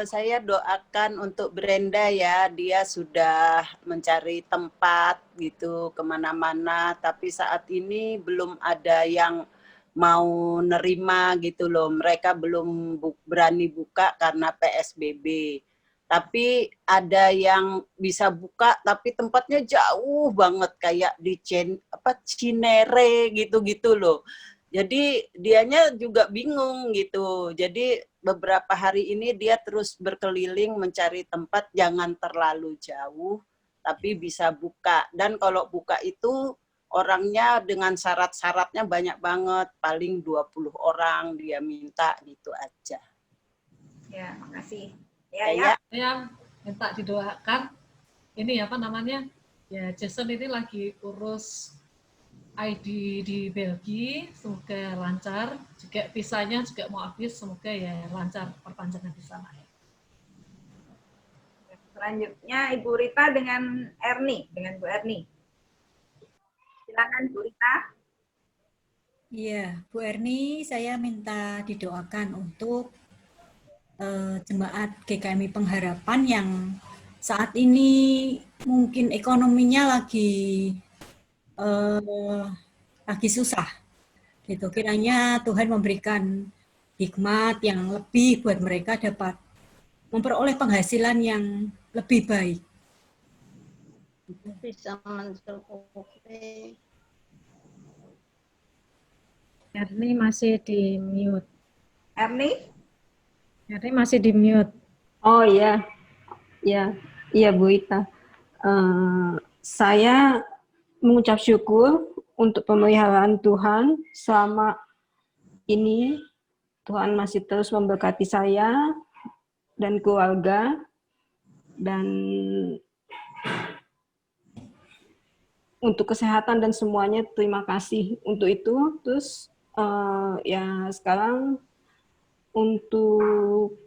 Saya doakan untuk Brenda ya, dia sudah mencari tempat gitu kemana-mana, tapi saat ini belum ada yang mau nerima gitu loh. Mereka belum berani buka karena PSBB. Tapi ada yang bisa buka, tapi tempatnya jauh banget kayak di Cinere gitu-gitu loh. Jadi dianya juga bingung gitu. Jadi beberapa hari ini dia terus berkeliling mencari tempat jangan terlalu jauh, tapi bisa buka. Dan kalau buka itu orangnya dengan syarat-syaratnya banyak banget, paling 20 orang dia minta gitu aja.
Ya, makasih. Ya.
Saya minta didoakan. Ini apa namanya? Ya, Jason ini lagi urus ID di Belgia, semoga lancar. Juga visanya juga mau habis, semoga ya lancar perpanjangan di sana.
Selanjutnya Ibu Rita dengan Bu Erni. Silakan Bu Rita.
Iya, Bu Erni, saya minta didoakan untuk jemaat GKMI Pengharapan yang saat ini mungkin ekonominya lagi susah. Gitu. Kiranya Tuhan memberikan hikmat yang lebih buat mereka dapat memperoleh penghasilan yang lebih baik.
Bisa mencukupi.
Erni masih di mute.
Erni
masih di mute.
Oh iya, iya Bu Ita. Saya mengucap syukur untuk pemeliharaan Tuhan selama ini. Tuhan masih terus memberkati saya dan keluarga, dan untuk kesehatan dan semuanya terima kasih untuk itu. Terus ya sekarang untuk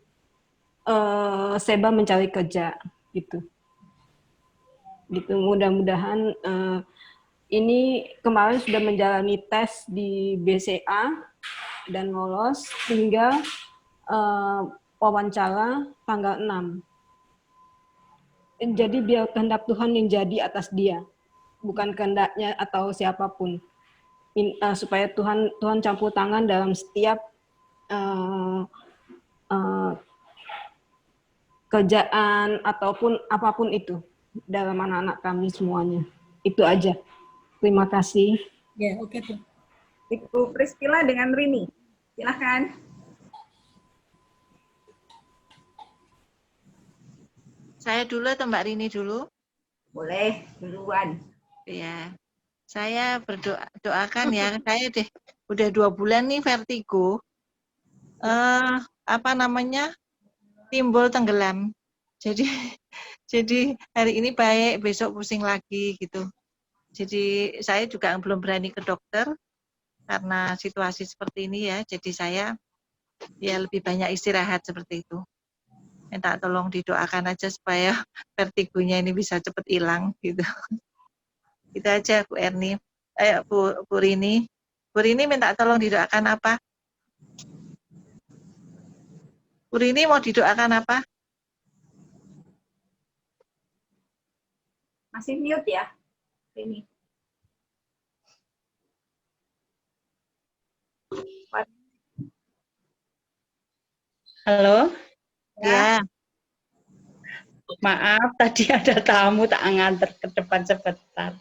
Seba mencari kerja gitu mudah-mudahan ini kemarin sudah menjalani tes di BCA dan lolos, tinggal wawancara tanggal 6. Jadi biar kehendak Tuhan yang jadi atas dia, bukan kehendaknya atau siapapun. Supaya Tuhan campur tangan dalam setiap kerjaan ataupun apapun itu dalam anak-anak kami semuanya. Itu aja. Terima kasih.
Ya, oke Bu.
Ibu Priscilla dengan Rini. Silakan.
Saya dulu atau Mbak Rini dulu?
Boleh, duluan.
Ya, saya doakan ya. Saya udah 2 bulan nih vertigo. Timbul tenggelam. Jadi hari ini baik, besok pusing lagi gitu. Jadi saya juga belum berani ke dokter karena situasi seperti ini ya. Jadi saya ya lebih banyak istirahat seperti itu. Minta tolong didoakan aja supaya vertigonya ini bisa cepat hilang gitu. Itu aja Bu Erni. Bu Rini. Bu Rini minta tolong didoakan apa? Bu Rini mau didoakan apa?
Masih mute ya, Rini.
Halo?
Ya.
Maaf, tadi ada tamu tak nganter ke depan sebentar.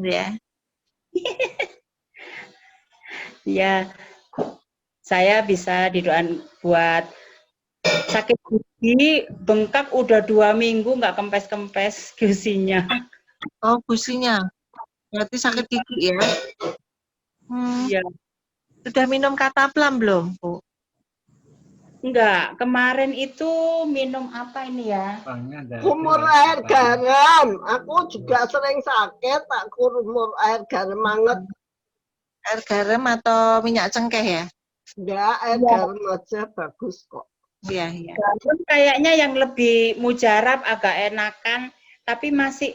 Ya.
Ya, saya bisa didoain buat sakit gusi, bengkak udah 2 minggu nggak kempes-kempes gusinya.
Oh, gusinya. Berarti sakit gigi ya?
Iya.
Sudah minum Kataplam belum, Bu?
Enggak, kemarin itu minum apa ini ya?
Kumur air garam. Aku juga sering sakit, tak kumur air garam banget.
Air garam atau minyak cengkeh ya?
Enggak, air
Iya.
garam aja bagus kok.
Iya, iya.
Garam kayaknya yang lebih mujarab agak enakan, tapi masih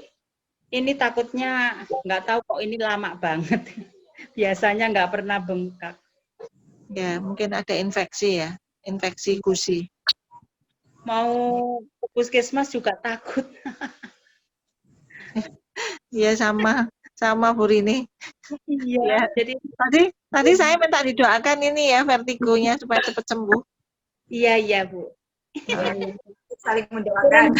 ini takutnya nggak tahu kok ini lama banget. Biasanya nggak pernah bengkak.
Ya, mungkin ada infeksi ya, infeksi gusi.
Mau ke puskesmas juga takut.
Iya, sama Bu Rini.
Iya,
Ya.
jadi
Tadi saya minta didoakan ini ya vertigonya supaya cepat sembuh.
iya Bu.
Saling mendoakan.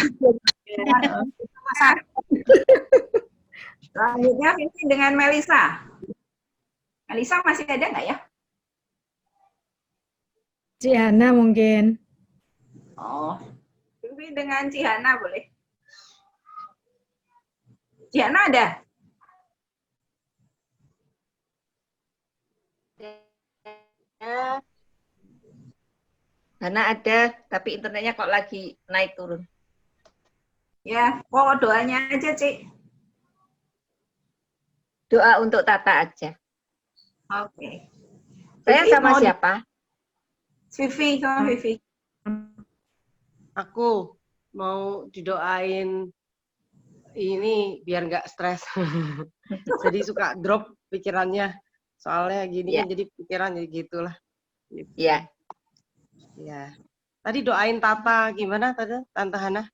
Selanjutnya Vivi dengan Melisa. Melisa masih ada nggak ya?
Ciana mungkin.
Oh, Vivi dengan Cihana boleh. Cihana ada?
Hana ada, tapi internetnya kok lagi naik turun.
Ya, kok doanya aja, Cik.
Doa untuk Tata aja.
Oke.
Saya
Vivi
sama
mau
siapa?
Vivi, sama Vivi.
Aku mau didoain ini biar nggak stres. Jadi suka drop pikirannya. Soalnya gini kan jadi pikiran jadi gitulah.
Iya.
Ya. Tadi doain Tata gimana tadi Tante Hana?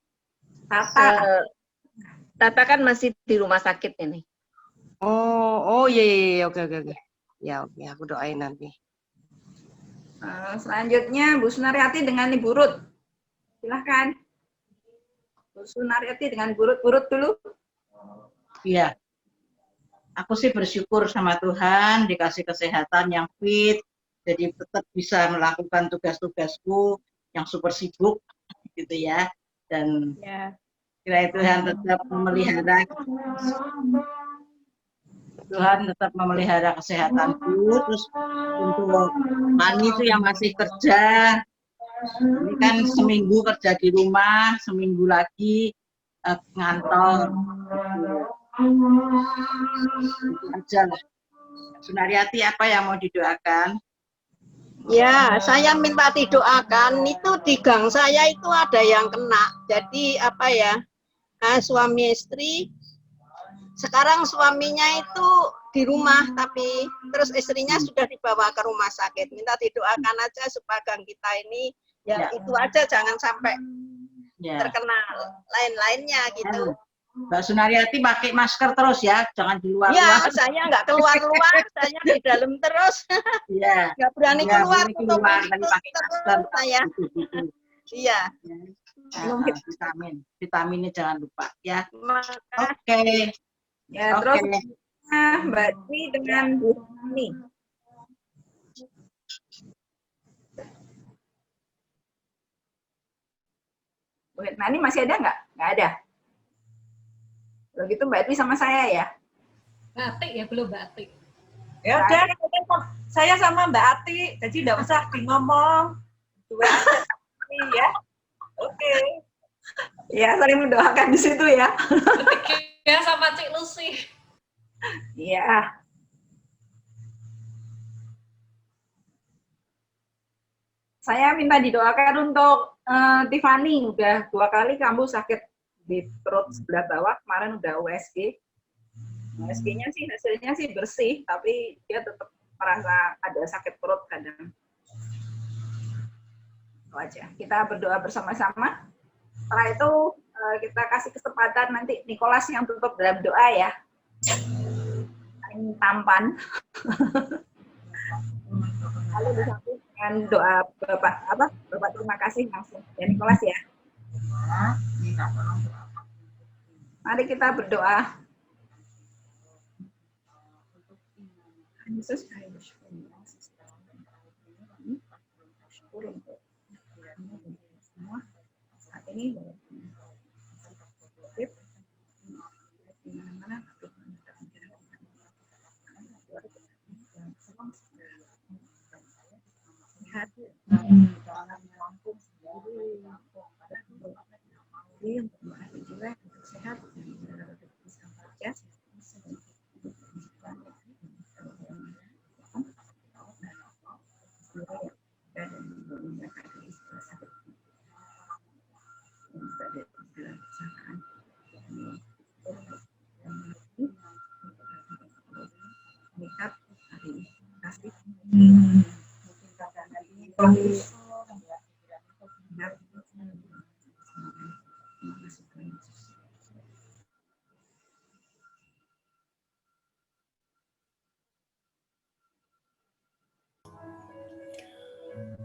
Tata kan masih di rumah sakit ini.
Oh iya, oke. Ya oke, aku doain nanti.
Selanjutnya Bu Sunaryati dengan Ibu Ruth. Silahkan. Bu Sunaryati dengan Bu Ruth dulu.
Iya. Aku sih bersyukur sama Tuhan dikasih kesehatan yang fit, jadi tetap bisa melakukan tugas-tugasku yang super sibuk gitu ya. Dan kiranya Tuhan tetap memelihara kesehatanku. Terus untuk Mani itu yang masih kerja, ini kan seminggu kerja di rumah, seminggu lagi ngantor. Itu aja lah. Sunaryati apa yang mau didoakan?
Ya, saya minta didoakan. Itu di gang saya itu ada yang kena. Jadi apa ya, suami istri. Sekarang suaminya itu di rumah, tapi terus istrinya sudah dibawa ke rumah sakit. Minta didoakan aja supaya gang kita ini ya itu aja, jangan sampai terkena lain-lainnya gitu.
Mbak Sunaryati pakai masker terus ya, jangan di luar.
Ya, saya nggak keluar-luar, saya di dalam terus.
Iya.
Nggak berani keluar untuk
tapi pakai masker.
saya. Iya.
Vitaminnya jangan lupa ya.
Oke. Ya, terus Mbak Dwi dengan Bu Nani. Bu Nani masih ada nggak? Nggak ada. Kalau gitu Mbak Dwi sama saya ya.
Batik ya, belum batik.
Ya udah, saya sama Mbak Ati, jadi nggak usah ngomong. Dua ya. Oke.
Ya, saling mendoakan di situ ya.
Ya sama Cik Lucy.
Iya. Saya minta didoakan untuk Tiffany. Udah 2 kali kamu sakit di perut sebelah bawah. Kemarin udah USG. USG-nya sih hasilnya sih bersih, tapi dia tetap merasa ada sakit perut kadang. Itu aja. Kita berdoa bersama-sama. Setelah itu kita kasih kesempatan nanti Nicholas yang tutup dalam doa ya. Paling tampan. Lalu disambung dengan doa Bapak terima kasih langsung. Ya Nicholas ya. Mari kita berdoa. Yesus, kami bersyukur untuk semua saat ini di mana-mana
untuk memahami jiwa yang sehat dan bisa baca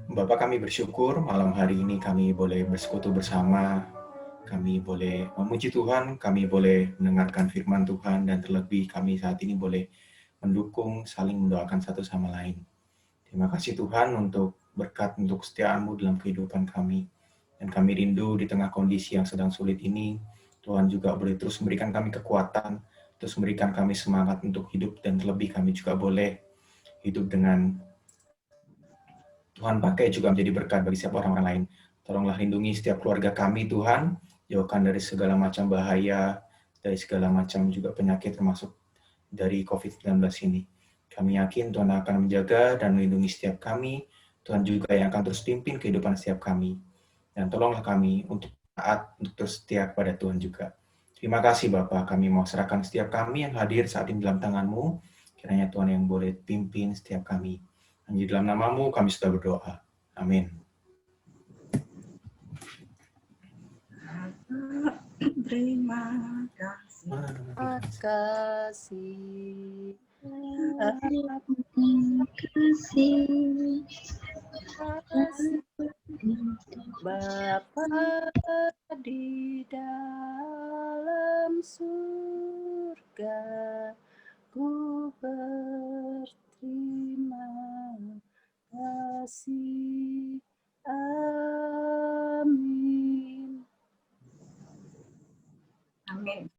Bapak, kami bersyukur malam hari ini kami boleh bersekutu bersama, kami boleh memuji Tuhan, kami boleh mendengarkan firman Tuhan, dan terlebih kami saat ini boleh mendukung, saling mendoakan satu sama lain. Terima kasih Tuhan untuk berkat, untuk kesetiaan-Mu dalam kehidupan kami. Dan kami rindu di tengah kondisi yang sedang sulit ini, Tuhan juga boleh terus memberikan kami kekuatan, terus memberikan kami semangat untuk hidup, dan terlebih kami juga boleh hidup dengan Tuhan pakai juga menjadi berkat bagi setiap orang-orang lain. Tolonglah lindungi setiap keluarga kami, Tuhan. Jauhkan dari segala macam bahaya, dari segala macam juga penyakit termasuk dari COVID-19 ini. Kami yakin Tuhan akan menjaga dan melindungi setiap kami. Tuhan juga yang akan terus pimpin kehidupan setiap kami. Dan tolonglah kami untuk taat, untuk terus setia kepada Tuhan juga. Terima kasih Bapa, kami mau serahkan setiap kami yang hadir saat ini dalam tangan-Mu. Kiranya Tuhan yang boleh pimpin setiap kami. Di dalam nama-Mu kami sudah berdoa. Amin.
Terima kasih.
Bapa di dalam surga, ku berterima kasih. Amin.
Amin.